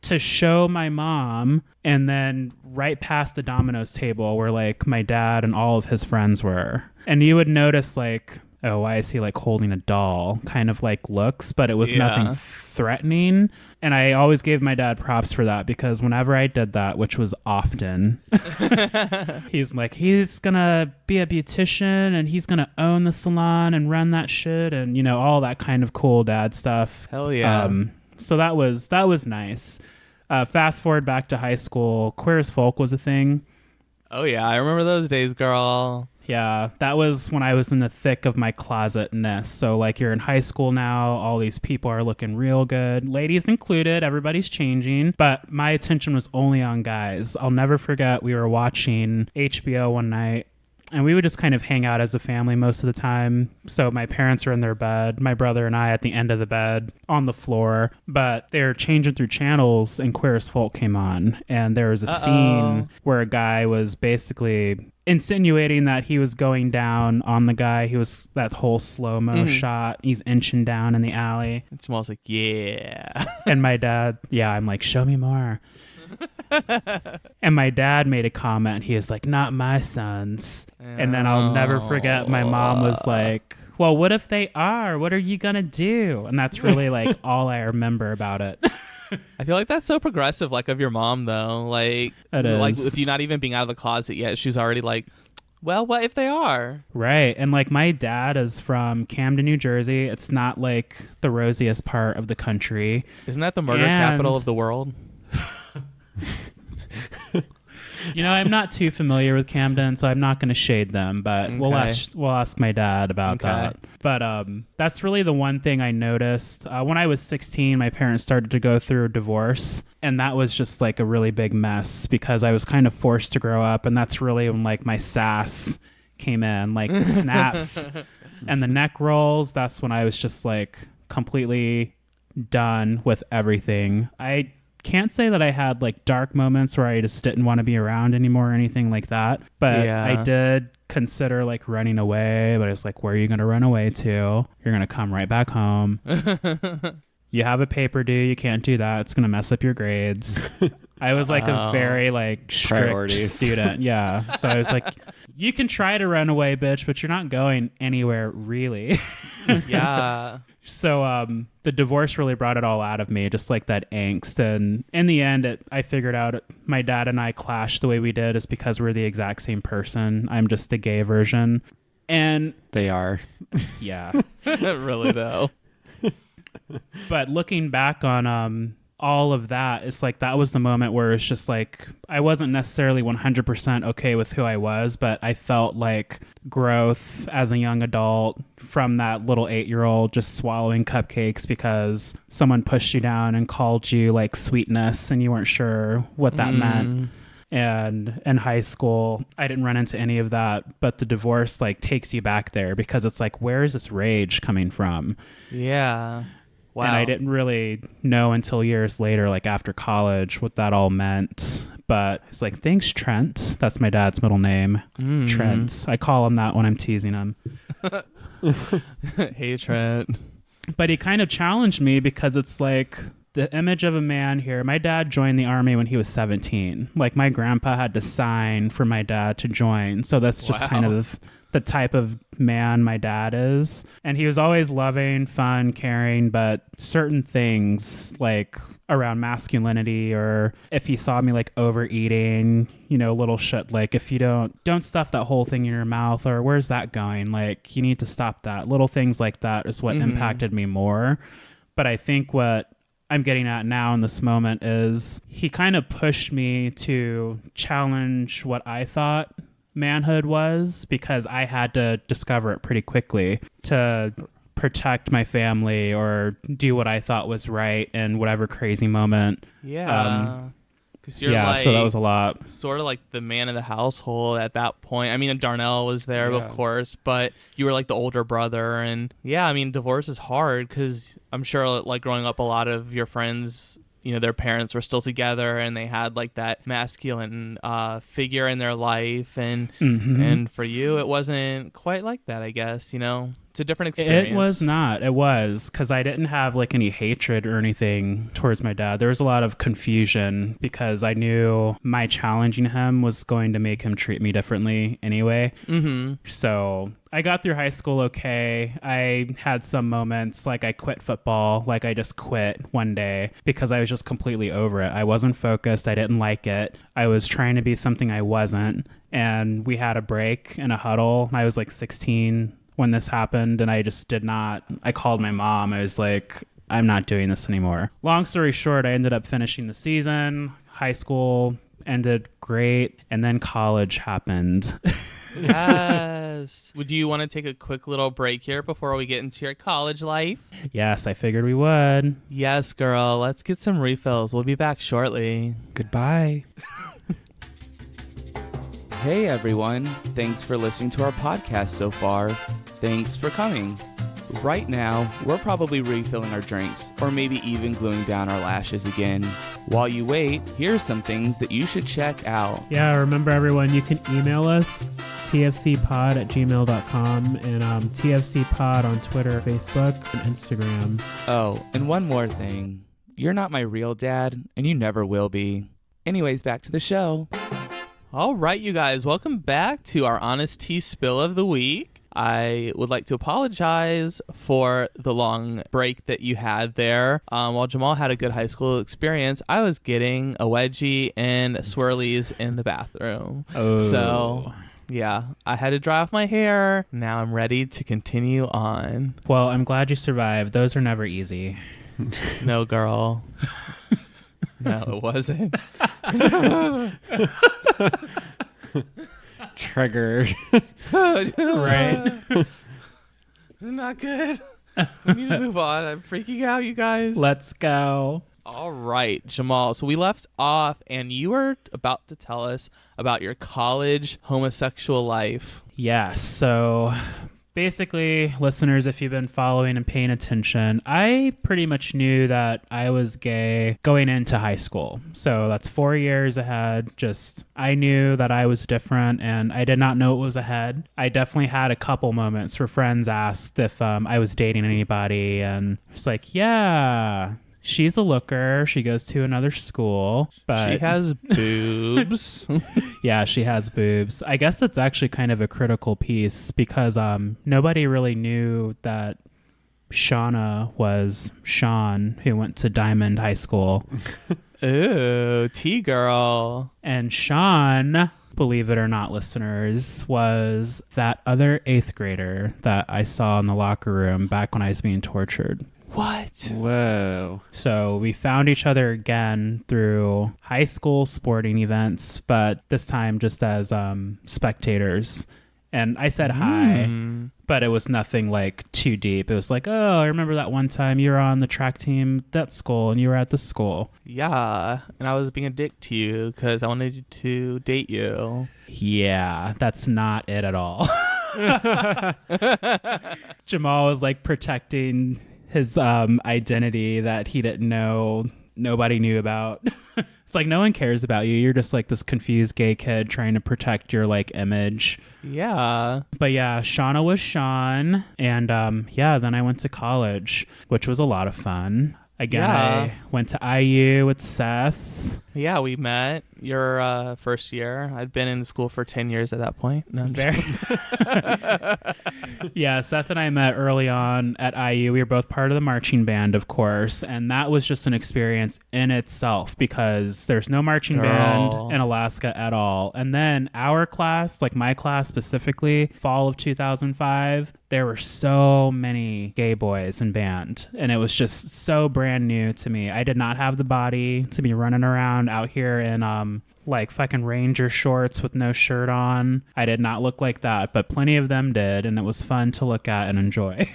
to show my mom, and then right past the Domino's table where like my dad and all of his friends were. And you would notice like, oh, why is he like holding a doll kind of like looks, but it was nothing threatening. And I always gave my dad props for that because whenever I did that, which was often, he's like, he's gonna be a beautician and he's gonna own the salon and run that shit and, you know, all that kind of cool dad stuff. Hell yeah. So that was nice. Fast forward back to high school, Queer as Folk was a thing. Oh, yeah. I remember those days, girl. Yeah, that was when I was in the thick of my closetness. So like you're in high school now, all these people are looking real good, ladies included, everybody's changing, but my attention was only on guys. I'll never forget we were watching HBO one night and we would just kind of hang out as a family most of the time. So my parents are in their bed, my brother and I at the end of the bed on the floor, but they're changing through channels and Queer as Folk came on. And there was a scene where a guy was basically insinuating that he was going down on the guy. He was that whole slow-mo shot. He's inching down in the alley. And Jamal's like, yeah. And my dad, I'm like, show me more. And my dad made a comment. He was like, not my sons. And then I'll never forget my mom was like, well, what if they are? What are you going to do? And that's really like all I remember about it. I feel like that's so progressive, like of your mom, though. Like, It is. like with you not even being out of the closet yet, she's already like, well, what if they are? Right. And like my dad is from Camden, New Jersey. It's not like the rosiest part of the country. Isn't that the murder capital of the world? You know, I'm not too familiar with Camden, so I'm not going to shade them, but we'll ask my dad about that. But that's really the one thing I noticed. When I was 16, my parents started to go through a divorce, and that was just like a really big mess because I was kind of forced to grow up, and that's really when like my sass came in, like the snaps and the neck rolls. That's when I was just like completely done with everything. I can't say that I had like dark moments where I just didn't want to be around anymore or anything like that. But I did consider like running away, but it's like, where are you going to run away to? You're going to come right back home. You have a paper due. You can't do that. It's going to mess up your grades. I was like a very like strict student. Yeah. So I was like, you can try to run away, bitch, but you're not going anywhere really. Yeah. So the divorce really brought it all out of me, just like that angst. And in the end, I figured out my dad and I clashed the way we did is because we're the exact same person. I'm just the gay version. And they are. Yeah. Really, though. But looking back on all of that, it's like that was the moment where it's just like I wasn't necessarily 100% okay with who I was, but I felt like growth as a young adult from that little 8-year-old just swallowing cupcakes because someone pushed you down and called you like sweetness and you weren't sure what that meant. And in high school, I didn't run into any of that, but the divorce like takes you back there because it's like, where is this rage coming from? Yeah. Wow. And I didn't really know until years later, like after college, what that all meant. But it's like, thanks, Trent. That's my dad's middle name, Trent. I call him that when I'm teasing him. Hey, Trent. But he kind of challenged me because it's like the image of a man here. My dad joined the army when he was 17. Like my grandpa had to sign for my dad to join. So that's just kind of the type of man my dad is. And he was always loving, fun, caring, but certain things like around masculinity, or if he saw me like overeating, you know, little shit like if you don't stuff that whole thing in your mouth, or where's that going? Like you need to stop that. Little things like that is what impacted me more. But I think what I'm getting at now in this moment is he kind of pushed me to challenge what I thought manhood was, because I had to discover it pretty quickly to protect my family or do what I thought was right in whatever crazy moment. Yeah. Because you're like, so that was a lot. Sort of like the man of the household at that point. I mean, Darnell was there, of course, but you were like the older brother. And yeah, I mean, divorce is hard because I'm sure like growing up, a lot of your friends, you know, their parents were still together and they had like that masculine figure in their life. And for you, it wasn't quite like that, I guess, you know. It's a different experience. It was not. It was because I didn't have like any hatred or anything towards my dad. There was a lot of confusion because I knew my challenging him was going to make him treat me differently anyway. So I got through high school okay. I had some moments like I quit football. Like I just quit one day because I was just completely over it. I wasn't focused. I didn't like it. I was trying to be something I wasn't. And we had a break in a huddle. I was like 16 when this happened, and I just did not. I called my mom. I was like, I'm not doing this anymore. Long story short, I ended up finishing the season. High school ended great, and then college happened. Yes. Would you want to take a quick little break here before we get into your college life? Yes, I figured we would. Yes, girl. Let's get some refills. We'll be back shortly. Goodbye. Hey everyone, thanks for listening to our podcast so far. Thanks for coming. Right now, we're probably refilling our drinks, or maybe even gluing down our lashes again. While you wait, here's some things that you should check out. Yeah, remember everyone, you can email us, tfcpod@gmail.com, and tfcpod on Twitter, Facebook, and Instagram. Oh, and one more thing. You're not my real dad, and you never will be. Anyways, back to the show. All right, you guys, welcome back to our Honest Tea Spill of the Week. I would like to apologize for the long break that you had there. While Jamal had a good high school experience, I was getting a wedgie and swirlies in the bathroom. Oh. So, yeah, I had to dry off my hair. Now I'm ready to continue on. Well, I'm glad you survived. Those are never easy. No, girl. No, it wasn't. Triggered. Right? This is not good. We need to move on. I'm freaking out, you guys. Let's go. All right, Jamal. So we left off, and you were about to tell us about your college homosexual life. Yes. So basically, listeners, if you've been following and paying attention, I pretty much knew that I was gay going into high school. So that's 4 years ahead. Just, I knew that I was different, and I did not know it was ahead. I definitely had a couple moments where friends asked if I was dating anybody, and it's like, yeah, she's a looker. She goes to another school, but She has boobs. yeah, she has boobs. I guess that's actually kind of a critical piece because nobody really knew that Shauna was Sean, who went to Diamond High School. Ooh, T-girl. And Sean, believe it or not, listeners, was that other 8th grader that I saw in the locker room back when I was being tortured. What? Whoa. So we found each other again through high school sporting events, but this time just as spectators. And I said hi, but it was nothing like too deep. It was like, oh, I remember that one time you were on the track team at that school and you were at the school. Yeah, and I was being a dick to you because I wanted to date you. Yeah, that's not it at all. Jamal was like protecting his identity that he didn't know, nobody knew about. It's like no one cares about you. You're just like this confused gay kid trying to protect your like image. Yeah. But yeah, Shauna was Sean. And then I went to college, which was a lot of fun. Again, I went to IU with Seth. Yeah, we met your first year. I'd been in school for 10 years at that point. No, I'm just Yeah, Seth and I met early on at IU. We were both part of the marching band, of course. And that was just an experience in itself because there's no marching band in Alaska at all. And then our class, like my class specifically, fall of 2005, there were so many gay boys in band. And it was just so brand new to me. I did not have the body to be running around out here in like fucking ranger shorts with no shirt on. I did not look like that, but plenty of them did, and it was fun to look at and enjoy.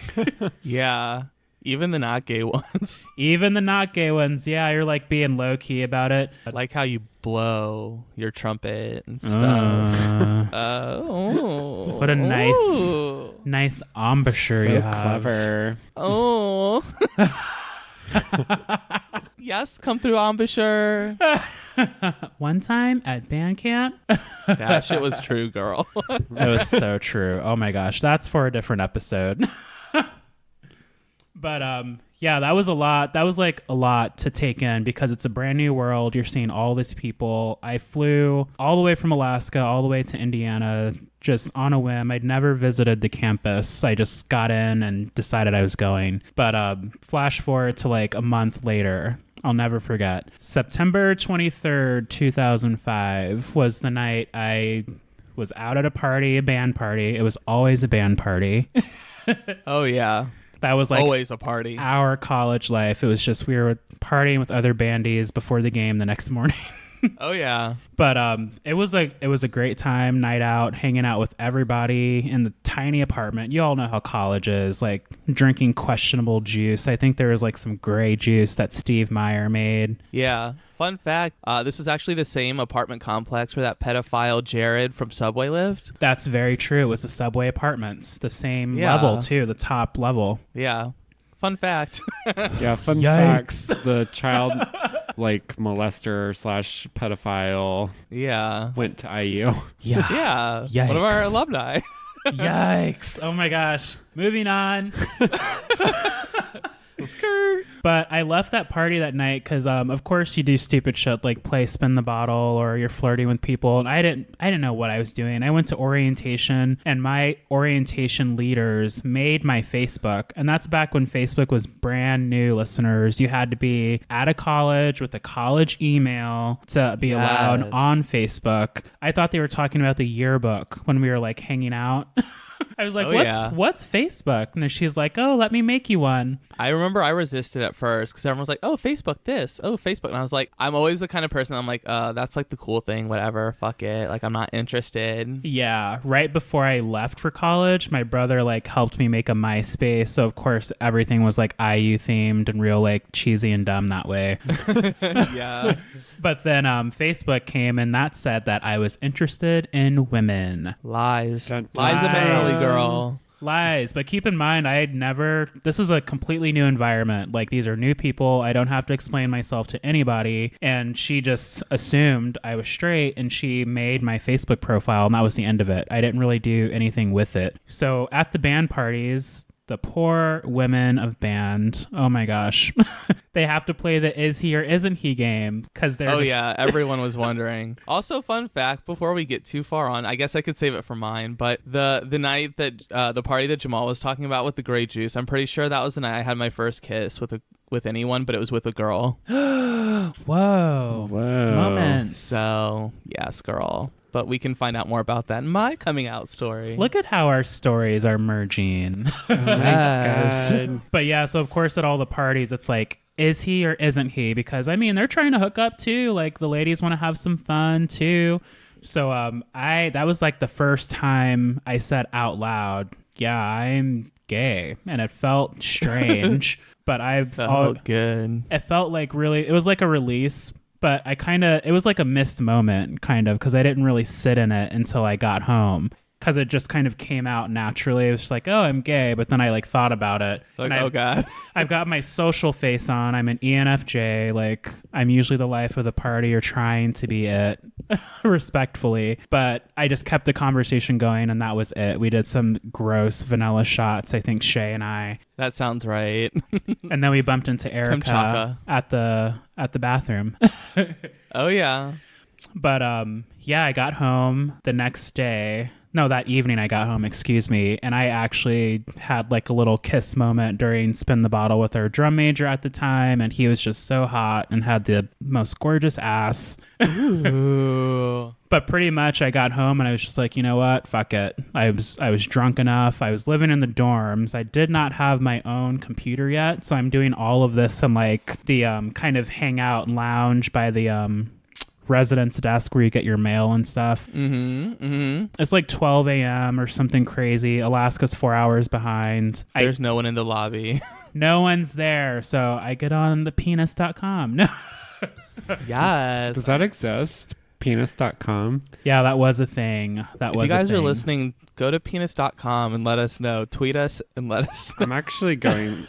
Yeah, even the not gay ones. Even the not gay ones, yeah, you're like being low key about it. I like how you blow your trumpet and stuff. What a nice embouchure So you have. clever. Oh. Yes, come through, embouchure. One time at band camp. That shit was true, girl. It was so true. Oh my gosh, that's for a different episode. But yeah, that was a lot. That was like a lot to take in because it's a brand new world. You're seeing all these people. I flew all the way from Alaska all the way to Indiana just on a whim. I'd never visited the campus. I just got in and decided I was going. But flash forward to like a month later. I'll never forget. September 23rd, 2005 was the night I was out at a party, a band party. It was always a band party. Oh, yeah. That was like always a party. Our college life. It was just we were partying with other bandies before the game the next morning. Oh, yeah. But it was a great time, night out, hanging out with everybody in the tiny apartment. You all know how college is, like drinking questionable juice. I think there was like some gray juice that Steve Meyer made. Yeah. Fun fact, this was actually the same apartment complex where that pedophile Jared from Subway lived. That's very true. It was the Subway apartments, the same level too, the top level. Yeah. Fun fact. Yeah, fun Yikes. fact. The child like molester / pedophile went to IU. Yeah. Yeah. Yikes. One of our alumni. Yikes. Oh my gosh. Moving on. Skirt. But I left that party that night because, of course, you do stupid shit like play spin the bottle or you're flirting with people. And I didn't know what I was doing. I went to orientation, and my orientation leaders made my Facebook. And that's back when Facebook was brand new, listeners. You had to be at a college with a college email to be allowed on Facebook. I thought they were talking about the yearbook when we were like hanging out. I was like, what's Facebook? And then she's like, oh, let me make you one. I remember I resisted at first because everyone was like, oh, Facebook this. Oh, Facebook. And I was like, I'm always the kind of person I'm like, that's like the cool thing. Whatever. Fuck it. Like, I'm not interested. Yeah. Right before I left for college, my brother like helped me make a MySpace. So, of course, everything was like IU themed and real like cheesy and dumb that way. Yeah. But then Facebook came, and that said that I was interested in women. Lies. Dun, dun, Lies dun. apparently, girl. Lies. But keep in mind, this was a completely new environment. Like, these are new people. I don't have to explain myself to anybody. And she just assumed I was straight, and she made my Facebook profile, and that was the end of it. I didn't really do anything with it. So at the band parties, the poor women of band, oh my gosh, they have to play the is he or isn't he game because they're yeah, everyone was wondering. Also, fun fact, before we get too far on, I guess I could save it for mine, but the night that the party that Jamal was talking about with the gray juice, I'm pretty sure that was the night I had my first kiss with anyone, but it was with a girl. Whoa. Whoa. Moments. So, yes, girl. but we can find out more about that in my coming out story. Look at how our stories are merging. Oh my Yes. God. But yeah, so of course at all the parties, it's like, is he or isn't he? Because I mean, they're trying to hook up too. Like the ladies want to have some fun too. So that was like the first time I said out loud, yeah, I'm gay, and it felt strange. But Good. it felt like really, it was like a release. But it was like a missed moment, kind of, because I didn't really sit in it until I got home. Because it just kind of came out naturally. It was just like, oh, I'm gay. But then I like thought about it. Like, And oh God. I've got my social face on. I'm an ENFJ. Like, I'm usually the life of the party or trying to be it, respectfully. But I just kept the conversation going, and that was it. We did some gross vanilla shots, I think Shay and I. That sounds right. And then we bumped into Erica Kamchaka. at the bathroom. Oh yeah. But yeah, I got home the next day. No, that evening I got home, excuse me. And I actually had like a little kiss moment during Spin the Bottle with our drum major at the time. And he was just so hot and had the most gorgeous ass. Ooh. But pretty much I got home and I was just like, you know what? Fuck it. I was drunk enough. I was living in the dorms. I did not have my own computer yet. So I'm doing all of this in like the kind of hangout lounge by the residence desk where you get your mail and stuff. It's like 12 a.m. or something crazy. Alaska's 4 hours behind. There's no one in the lobby. No one's there. So I get on the penis.com. No. Yes. Does that exist? Penis.com? Yeah, that was a thing. If you guys are listening, go to penis.com and let us know. Tweet us and let us know. I'm actually going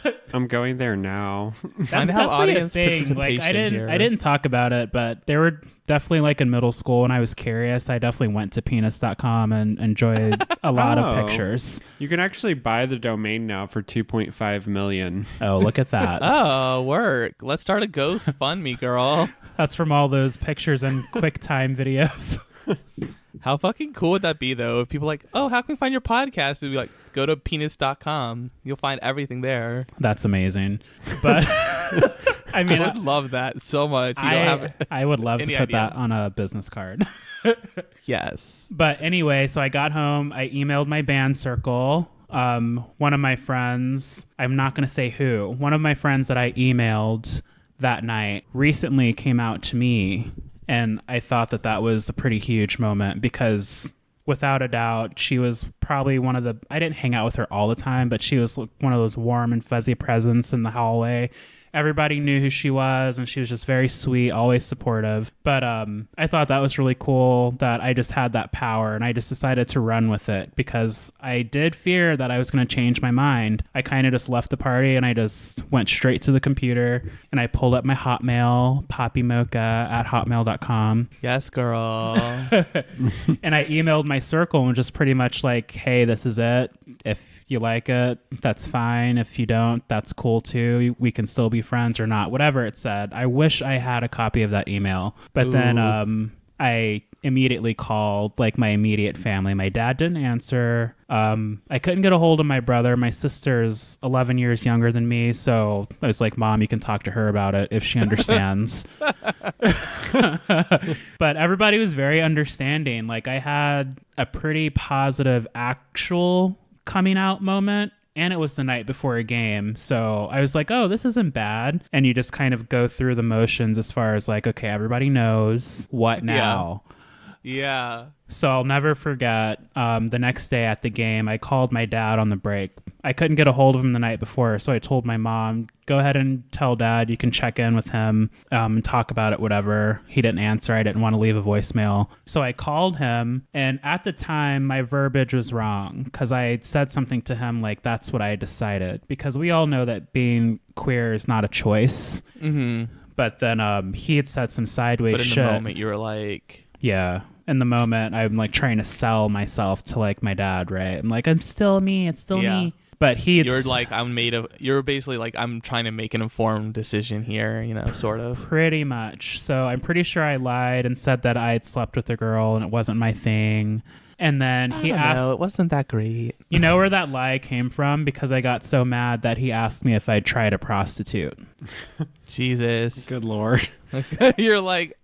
there now. That's Find how definitely a audience thing. Like I participation here. didn't talk about it, but they were definitely like in middle school and I was curious. I definitely went to penis.com and enjoyed a lot of Oh. pictures. You can actually buy the domain now for $2.5 million. Oh, look at that. Oh, work. Let's start a GoFundMe, girl. That's from all those pictures and QuickTime videos. How fucking cool would that be, though? If people are like, oh, how can we find your podcast? It'd be like, go to penis.com. You'll find everything there. That's amazing. But I mean, I would love that so much. You don't have I would love to any put idea. that on a business card. Yes. But anyway, so I got home. I emailed my band circle. One of my friends, I'm not going to say who, one of my friends that I emailed that night recently came out to me. And I thought that was a pretty huge moment because without a doubt, she was probably I didn't hang out with her all the time, but she was one of those warm and fuzzy presents in the hallway. Everybody knew who she was, and she was just very sweet, always supportive. But I thought that was really cool that I just had that power, and I just decided to run with it because I did fear that I was going to change my mind. I kind of just left the party, and I just went straight to the computer, and I pulled up my Hotmail, poppymocha@hotmail.com. Yes, girl. And I emailed my circle and just pretty much like, hey, this is it. If you like it, that's fine. If you don't, that's cool too. We can still be friends or not, whatever it said. I wish I had a copy of that email. But then I immediately called like my immediate family. My dad didn't answer. I couldn't get a hold of my brother. My sister's 11 years younger than me. So I was like, Mom, you can talk to her about it if she understands. But everybody was very understanding. Like I had a pretty positive actual coming out moment. And it was the night before a game. So I was like, oh, this isn't bad. And you just kind of go through the motions as far as like, okay, everybody knows what now. Yeah. So I'll never forget the next day at the game, I called my dad on the break. I couldn't get a hold of him the night before. So I told my mom, go ahead and tell Dad you can check in with him and talk about it, whatever. He didn't answer. I didn't want to leave a voicemail. So I called him. And at the time, my verbiage was wrong because I had said something to him like, that's what I decided. Because we all know that being queer is not a choice. Mm-hmm. But then he had said some sideways But in shit. the moment, you were like... Yeah. In the moment, I'm like trying to sell myself to like my dad, right? I'm like, I'm still me. It's still me. But You're like, you're basically like, I'm trying to make an informed decision here, you know, sort of. Pretty much. So I'm pretty sure I lied and said that I had slept with a girl and it wasn't my thing. And then he asked... No, it wasn't that great. You know where that lie came from? Because I got so mad that he asked me if I'd tried a prostitute. Jesus. Good Lord. You're like...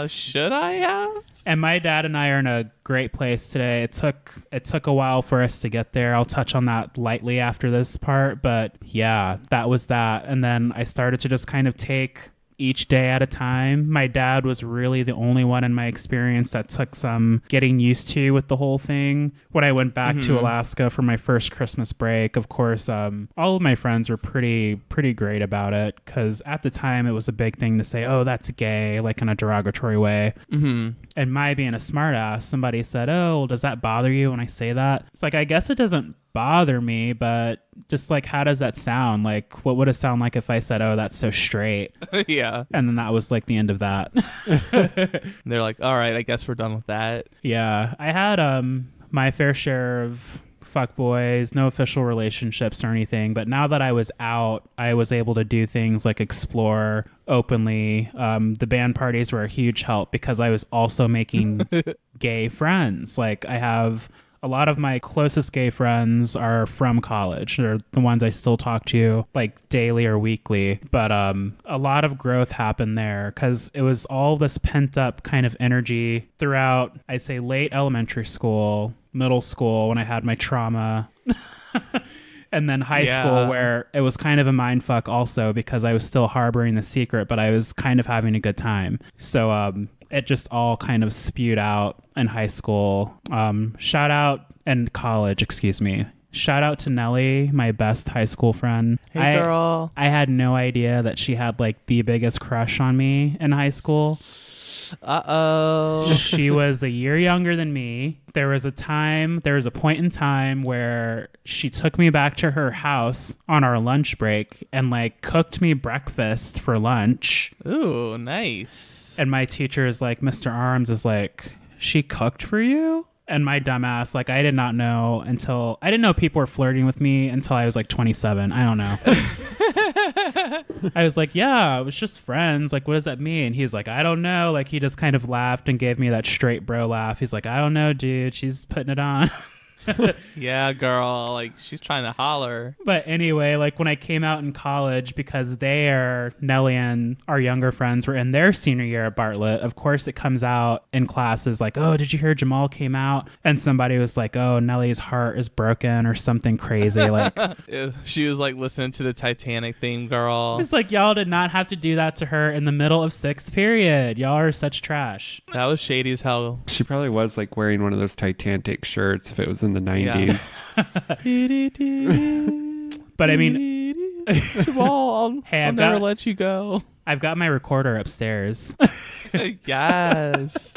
Should I have? And my dad and I are in a great place today. It took a while for us to get there. I'll touch on that lightly after this part, but yeah, that was that. And then I started to just kind of take each day at a time. My dad was really the only one in my experience that took some getting used to with the whole thing. When I went back to Alaska for my first Christmas break, of course, all of my friends were pretty great about it, because at the time it was a big thing to say, oh, that's gay, like in a derogatory way. And my being a smartass, somebody said, oh, well, does that bother you when I say that? It's like, I guess it doesn't bother me, but just like, how does that sound? Like, what would it sound like if I said, oh, that's so straight? Yeah. And then that was like the end of that. They're like, all right, I guess we're done with that. Yeah. I had my fair share of fuckboys, no official relationships or anything, but now that I was out, I was able to do things like explore openly. The band parties were a huge help because I was also making gay friends. Like, I have a lot of my closest gay friends are from college. They're the ones I still talk to like daily or weekly. But a lot of growth happened there because it was all this pent up kind of energy throughout, I'd say, late elementary school, middle school when I had my trauma. And then high school, where it was kind of a mind fuck also because I was still harboring the secret, but I was kind of having a good time. So it just all kind of spewed out in high school. Shout out and college, excuse me. Shout out to Nellie, my best high school friend. Hey, girl. I had no idea that she had like the biggest crush on me in high school. Uh-oh. She was a year younger than me. There was a point in time where she took me back to her house on our lunch break and like cooked me breakfast for lunch. Ooh, nice. And my teacher is like, Mr. Arms is like, she cooked for you? And my dumbass, like, I didn't know people were flirting with me until I was like 27. I don't know. I was like, yeah, it was just friends. Like, what does that mean? He's like, I don't know. Like, he just kind of laughed and gave me that straight bro laugh. He's like, I don't know, dude. She's putting it on. Yeah, girl. Like, she's trying to holler. But anyway, like when I came out in college, because Nellie and our younger friends were in their senior year at Bartlett, of course it comes out in classes like, oh, did you hear Jamal came out? And somebody was like, oh, Nellie's heart is broken or something crazy. Like, she was like listening to the Titanic theme, girl. It's like, y'all did not have to do that to her in the middle of sixth period. Y'all are such trash. That was shady as hell. She probably was like wearing one of those Titanic shirts if it was in the 90s. But I mean, Jamal, I'll never let you go. I've got my recorder upstairs. Yes.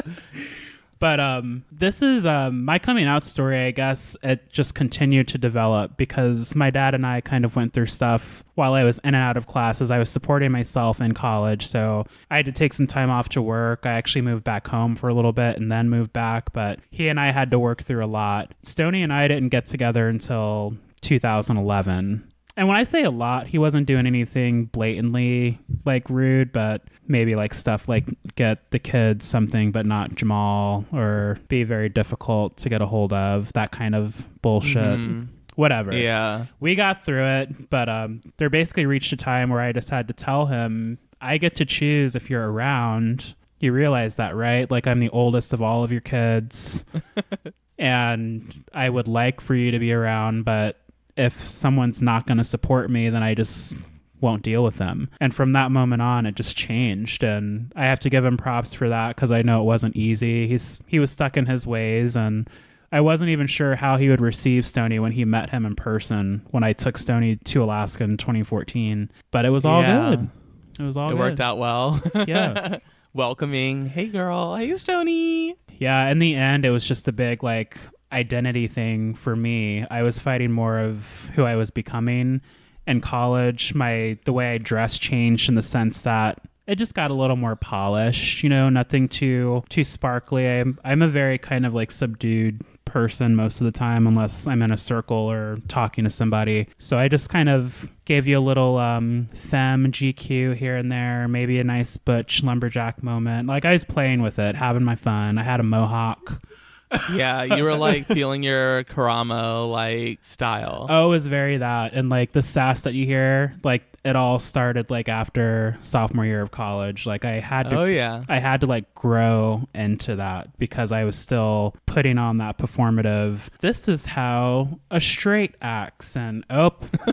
But this is my coming out story. I guess it just continued to develop because my dad and I kind of went through stuff while I was in and out of classes. I was supporting myself in college, so I had to take some time off to work. I actually moved back home for a little bit and then moved back, but he and I had to work through a lot. Stoney and I didn't get together until 2011. And when I say a lot, he wasn't doing anything blatantly like rude, but maybe like stuff like get the kids something but not Jamal, or be very difficult to get a hold of, that kind of bullshit. Whatever. Yeah. We got through it, but there basically reached a time where I just had to tell him, I get to choose if you're around. You realize that, right? Like, I'm the oldest of all of your kids. And I would like for you to be around, but if someone's not going to support me, then I just won't deal with them. And from that moment on, it just changed. And I have to give him props for that because I know it wasn't easy. He was stuck in his ways, and I wasn't even sure how he would receive Stoney when he met him in person when I took Stoney to Alaska in 2014. But it was all good. It was all good. It worked out well. Yeah. Welcoming. Hey, girl. Hey, Stoney. Yeah. In the end, it was just a big, like, identity thing for me. I was fighting more of who I was becoming. In college, the way I dressed changed in the sense that it just got a little more polished, nothing too sparkly. I'm a very kind of like subdued person most of the time, unless I'm in a circle or talking to somebody. So I just kind of gave you a little femme GQ here and there, maybe a nice butch lumberjack moment. Like, I was playing with it, having my fun. I had a mohawk. Yeah, you were like feeling your Karamo like style. Oh, it was very that. And like the sass that you hear, like it all started like after sophomore year of college. Like I had to Oh yeah. I had to like grow into that because I was still putting on that performative, this is how a straight acts, and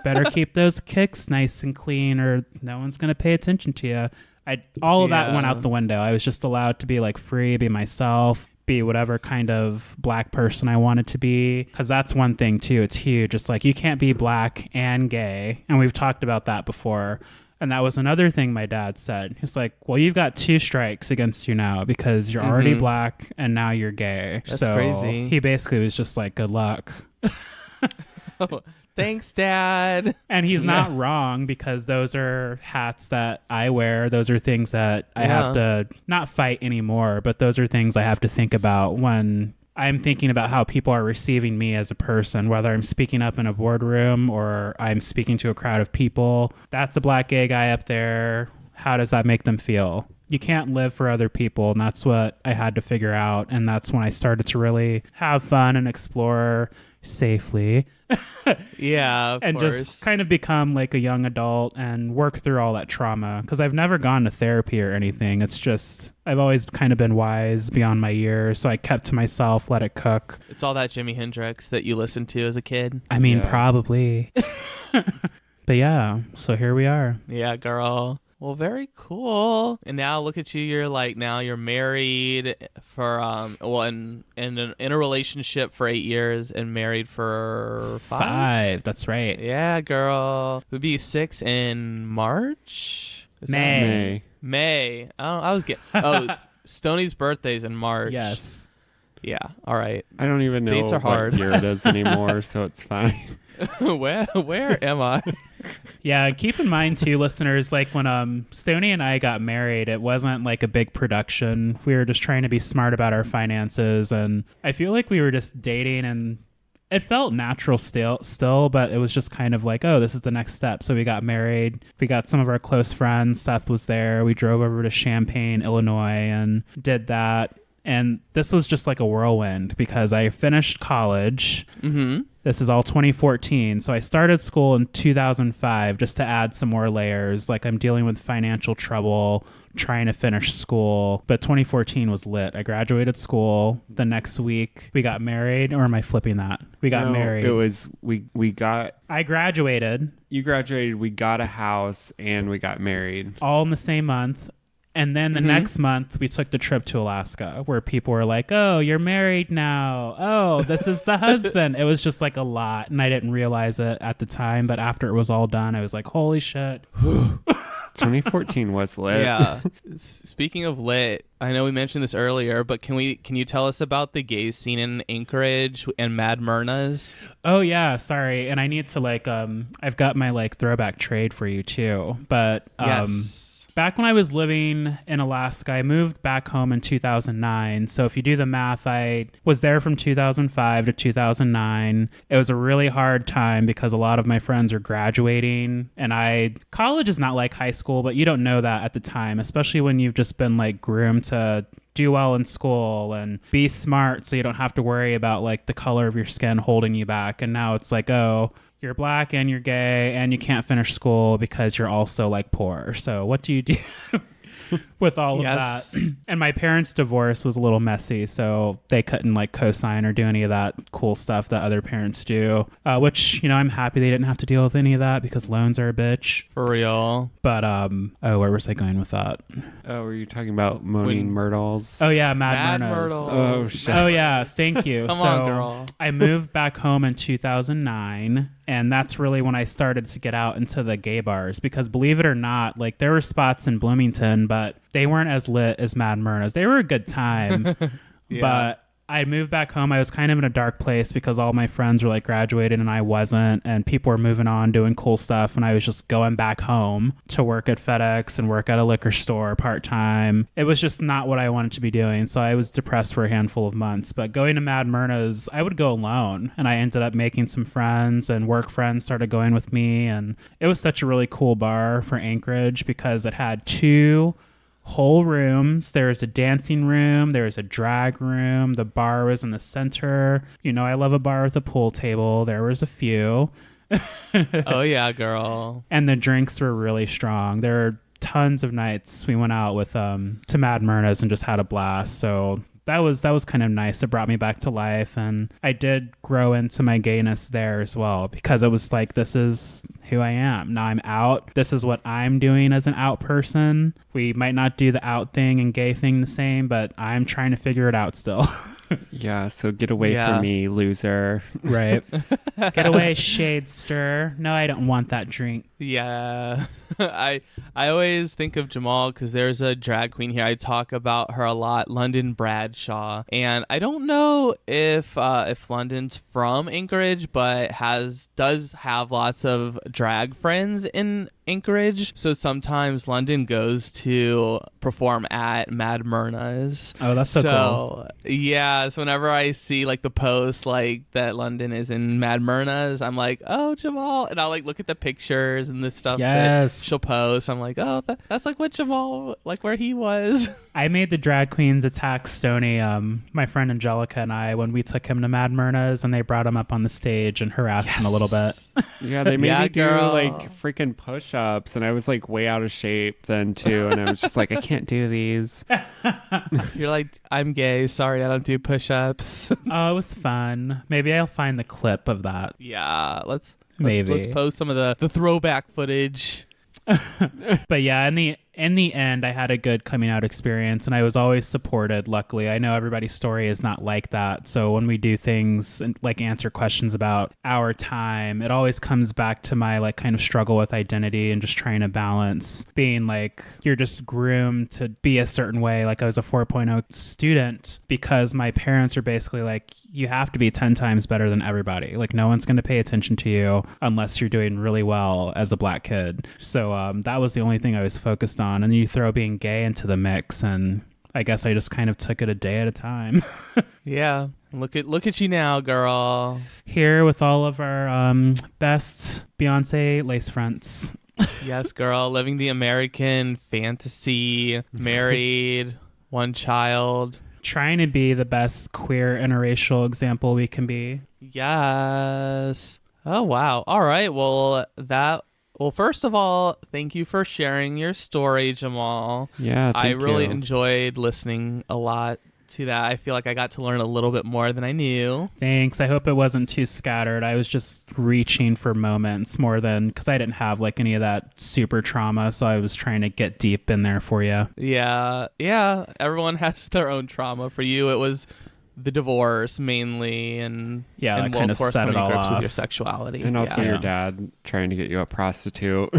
better keep those kicks nice and clean or no one's going to pay attention to you. All of that went out the window. I was just allowed to be like free, be myself, be whatever kind of black person I wanted to be. Because that's one thing too. It's huge. It's like you can't be black and gay. And we've talked about that before. And that was another thing my dad said. He's like, well, you've got 2 strikes against you now because you're already black and now you're gay. That's so crazy. He basically was just like, good luck. Thanks, Dad. And he's not wrong because those are hats that I wear. Those are things that I have to not fight anymore, but those are things I have to think about when I'm thinking about how people are receiving me as a person, whether I'm speaking up in a boardroom or I'm speaking to a crowd of people. That's a black gay guy up there. How does that make them feel? You can't live for other people, and that's what I had to figure out. And that's when I started to really have fun and explore safely. Yeah, of and course. just kind of become like a young adult and work through all that trauma, because I've never gone to therapy or anything. It's just I've always kind of been wise beyond my years, so I kept to myself, let it cook. It's all that Jimi Hendrix that you listened to as a kid. I mean, probably. But yeah, so here we are. Yeah, girl. Well, very cool. And now look at you. You're like, now you're married for in a relationship for 8 years and married for 5. 5, that's right. Yeah, girl. It would be 6 in March. Is that- May. Oh, I was getting. Oh, Stoney's birthday's in March. Yes. Yeah. All right. I don't even know Dates are hard. what year it is anymore, so it's fine. Where am I? Yeah, keep in mind too, listeners, like when Stoney and I got married, it wasn't like a big production. We were just trying to be smart about our finances, and I feel like we were just dating, and it felt natural still, but it was just kind of like, oh, this is the next step. So we got married. We got some of our close friends. Seth was there. We drove over to Champaign, Illinois, and did that. And this was just like a whirlwind because I finished college. Mm-hmm. This is all 2014. So I started school in 2005 just to add some more layers. Like I'm dealing with financial trouble, trying to finish school. But 2014 was lit. I graduated school. The next week we got married. Or am I flipping that? We got married. It was I graduated. You graduated, we got a house, and we got married. All in the same month. And then the next month, we took the trip to Alaska where people were like, oh, you're married now. Oh, this is the husband. It was just like a lot. And I didn't realize it at the time. But after it was all done, I was like, holy shit. 2014 was lit. Yeah. Speaking of lit, I know we mentioned this earlier, but can you tell us about the gay scene in Anchorage and Mad Myrna's? Oh, yeah. Sorry. And I need to I've got my throwback trade for you too. But Yes. Back when I was living in Alaska, I moved back home in 2009. So if you do the math, I was there from 2005 to 2009. It was a really hard time because a lot of my friends are graduating. And college is not like high school, but you don't know that at the time, especially when you've just been groomed to do well in school and be smart so you don't have to worry about the color of your skin holding you back. And now it's like, oh, you're black and you're gay and you can't finish school because you're also poor. So what do you do with all of that? And my parents' divorce was a little messy, so they couldn't co-sign or do any of that cool stuff that other parents do, which, I'm happy they didn't have to deal with any of that because loans are a bitch. For real. But, where was I going with that? Oh, were you talking about moaning Myrtles? Oh, yeah, Mad Myrtles. Myrtles. Oh, shit. Oh, yeah, thank you. Come on, girl. I moved back home in 2009, and that's really when I started to get out into the gay bars because, believe it or not, there were spots in Bloomington, but they weren't as lit as Mad Myrna's. They were a good time, but I moved back home. I was kind of in a dark place because all my friends were graduated and I wasn't, and people were moving on doing cool stuff, and I was just going back home to work at FedEx and work at a liquor store part-time. It was just not what I wanted to be doing, so I was depressed for a handful of months. But going to Mad Myrna's, I would go alone, and I ended up making some friends, and work friends started going with me, and it was such a really cool bar for Anchorage because it had 2 whole rooms. There was a dancing room, there was a drag room, the bar was in the center. I love a bar with a pool table. There was a few. Oh yeah, girl. And the drinks were really strong. There were tons of nights we went out with to Mad Myrna's and just had a blast. So that was kind of nice. It brought me back to life, and I did grow into my gayness there as well, because it was like, this is who I am. Now I'm out. This is what I'm doing as an out person. We might not do the out thing and gay thing the same, but I'm trying to figure it out still. Yeah, so get away Yeah. from me, loser. Right. Get away, Shadester. No, I don't want that drink. Yeah. I always think of Jamal because there's a drag queen here. I talk about her a lot, London Bradshaw. And I don't know if London's from Anchorage, but does have lots of drag friends in Anchorage. So sometimes London goes to perform at Mad Myrna's. Oh, that's so cool. Yeah, so whenever I see like the post like that London is in Mad Myrna's, I'm like, oh, Jamal, and I'll like look at the pictures and the stuff that Yes. she'll post. I'm like, oh, that's like what Jamal, like where he was. I made the drag queens attack Stony, my friend Angelica and I, when we took him to Mad Myrna's, and they brought him up on the stage and harassed him a little bit. Yeah, they made Yeah, me do girl. like freaking push-ups, and I was like way out of shape then too, and I was just like, I can't do these. You're like, I'm gay. Sorry, I don't do push-ups. Oh, it was fun. Maybe I'll find the clip of that. Yeah, let's Maybe. post some of the throwback footage. But yeah, in the end, I had a good coming out experience, and I was always supported. Luckily, I know everybody's story is not like that. So when we do things and like answer questions about our time, it always comes back to my like kind of struggle with identity and just trying to balance being like, you're just groomed to be a certain way. Like I was a 4.0 student because my parents are basically like, you have to be 10 times better than everybody. Like no one's going to pay attention to you unless you're doing really well as a black kid. So that was the only thing I was focused on. And you throw being gay into the mix, and I guess I just kind of took it a day at a time. Yeah, look at you now, girl. Here with all of our best Beyonce lace fronts. Yes, girl, living the American fantasy, married, one child. Trying to be the best queer interracial example we can be. Yes. Oh, wow. All right. Well, first of all, thank you for sharing your story, Jamal. Yeah, I thank really you. enjoyed listening a lot to that. I feel like I got to learn a little bit more than I knew. Thanks. I hope it wasn't too scattered. I was just reaching for moments more than, because I didn't have like any of that super trauma. So I was trying to get deep in there for you. Yeah. Yeah. Everyone has their own trauma. For you, it was the divorce mainly, and Yeah, that and kind of course, set it coming to all grips with off. your sexuality. And also yeah. your dad trying to get you a prostitute.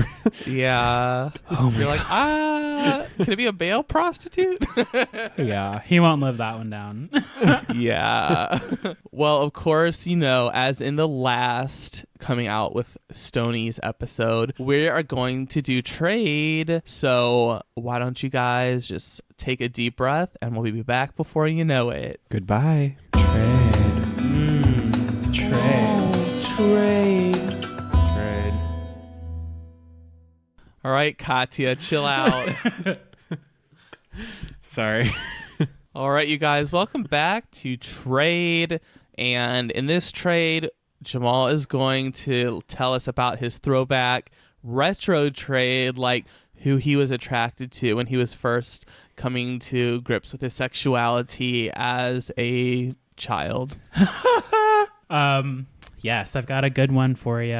Yeah. You're like, can it be a bail prostitute? Yeah, he won't live that one down. Yeah. Well, of course, as in the last coming out with Stoney's episode, we are going to do trade. So why don't you guys just take a deep breath, and we'll be back before you know it. Goodbye. Trade. Trade. Trade. All right, Katya, chill out. Sorry. All right, you guys, welcome back to Trade. And in this trade, Jamal is going to tell us about his throwback retro trade, like who he was attracted to when he was first coming to grips with his sexuality as a child. Yes, I've got a good one for you.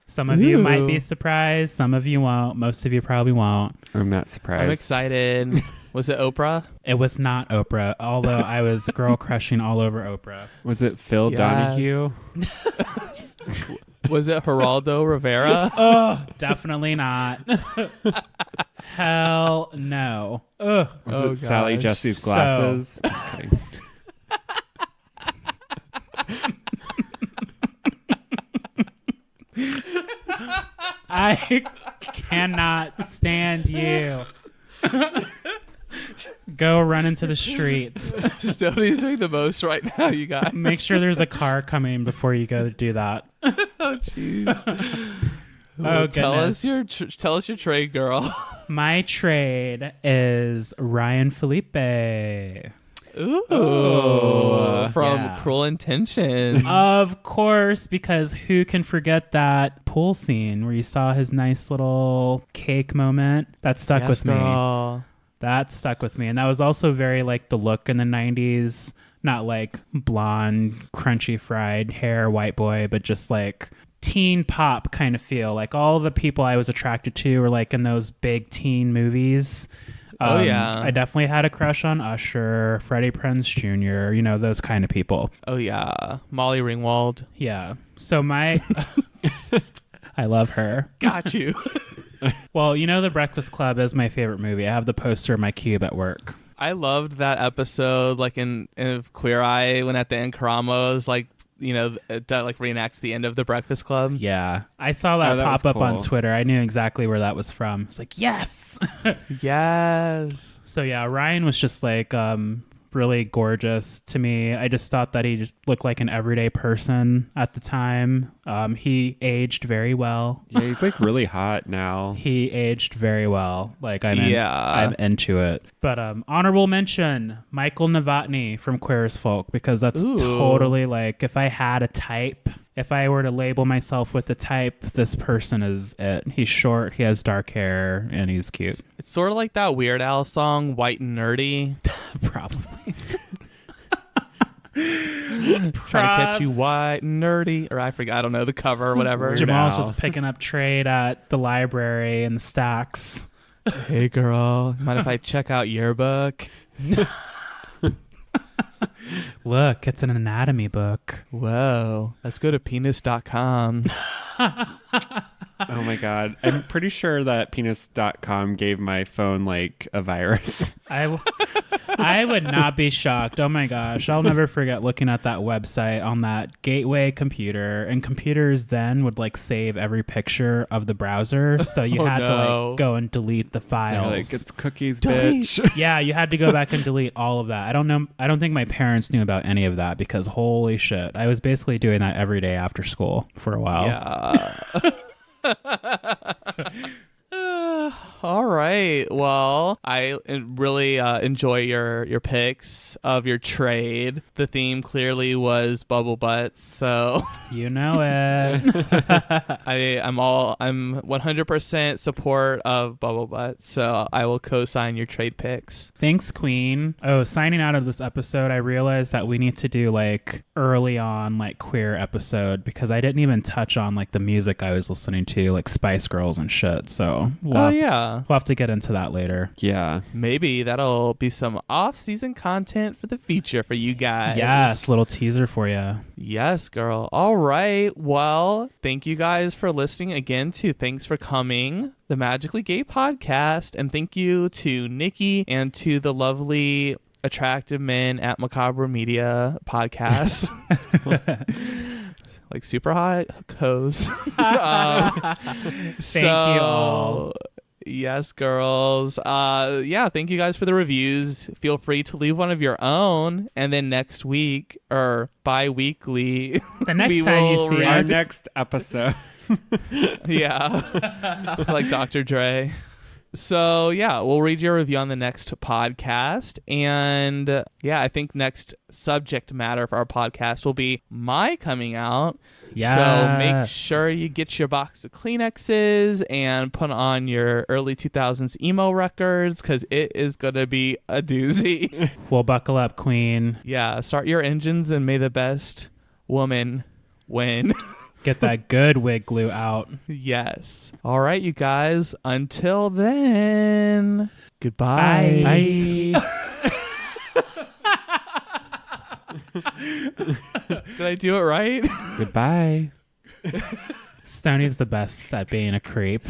Some of you might be surprised. Some of you won't. Most of you probably won't. I'm not surprised. I'm excited. Was it Oprah? It was not Oprah, although I was girl crushing all over Oprah. Was it Phil Yes. Donahue? Was it Geraldo Rivera? Oh, definitely not. Hell no. Ugh. Was Oh, it Sally gosh. Jesse's So- glasses? Just kidding. I cannot stand you. Go run into the streets. Stoney's doing the most right now, you guys. Make sure there's a car coming before you go do that. Oh, jeez. Oh, Tell us goodness. tell us your trade, girl. My trade is Ryan Felipe. Ooh, from yeah. Cruel Intentions. Of course, because who can forget that pool scene where you saw his nice little cake moment? That stuck Yes, with me. girl. That stuck with me. And that was also very like the look in the 90s. Not like blonde, crunchy fried hair, white boy, but just like teen pop kind of feel. Like all the people I was attracted to were like in those big teen movies. Oh, yeah. I definitely had a crush on Usher, Freddie Prinze Jr., you know, those kind of people. Oh, yeah. Molly Ringwald. Yeah. So my... I love her. Got you. Well, you know, The Breakfast Club is my favorite movie. I have the poster in my cube at work. I loved that episode, like in Queer Eye, when at the end Karamo like, you know, like reenacts the end of The Breakfast Club. Yeah. I saw that, that pop was up on cool. Twitter. I knew exactly where that was from. It's like, yes. Yes. So yeah, Ryan was just like really gorgeous to me. I just thought that he just looked like an everyday person at the time. He aged very well. Yeah, he's like really hot now. He aged very well. Like I'm into it. But honorable mention, Michael Novotny from Queer as Folk, because that's Ooh. totally like if I had a type, if I were to label myself with the type, this person is it. He's short, he has dark hair, and he's cute. It's sort of like that Weird Al song, White and Nerdy. Probably. Trying to catch you white and nerdy. Or I forgot, I don't know, the cover or whatever. Weird Jamal's Al. just picking up trade at the library in the stacks. Hey, girl, mind if I check out Yearbook? Look, it's an anatomy book. Whoa. Let's go to penis.com. Oh my god. I'm pretty sure that penis.com gave my phone like a virus. I would not be shocked. Oh my gosh. I'll never forget looking at that website on that gateway computer, and computers then would like save every picture of the browser. So you had to like go and delete the They're files. like, it's cookies, Delete. bitch. Yeah, you had to go back and delete all of that. I don't think my parents knew about any of that because holy shit. I was basically doing that every day after school for a while. Yeah. All right. Well, I really enjoy your picks of your trade. The theme clearly was bubble butts, so You know it. I'm 100% support of bubble butts. So I will co-sign your trade picks. Thanks, Queen. Oh, signing out of this episode, I realized that we need to do like early on like queer episode because I didn't even touch on like the music I was listening to, like Spice Girls and shit. So we'll have to get into that later. Yeah. Maybe that'll be some off-season content for the future for you guys. Yes, little teaser for you. Yes, girl. All right. Well, thank you guys for listening again to Thanks for Coming, the Magically Gay podcast. And thank you to Nikki and to the lovely attractive men at Macabre Media Podcast. Like super hot hoes. Thank you all. Yes, girls. Thank you guys for the reviews. Feel free to leave one of your own, and then next week or bi-weekly, The next we time you will see read Our us, next episode. yeah, like Dr. Dre. So we'll read your review on the next podcast. And I think next subject matter for our podcast will be my coming out. Yes. So make sure you get your box of Kleenexes and put on your early 2000s emo records because it is going to be a doozy. Well, buckle up, Queen. Yeah, start your engines and may the best woman win. Get that good wig glue out. Yes. All right, you guys. Until then, goodbye. Bye. Did I do it right? Goodbye. Stoney's the best at being a creep.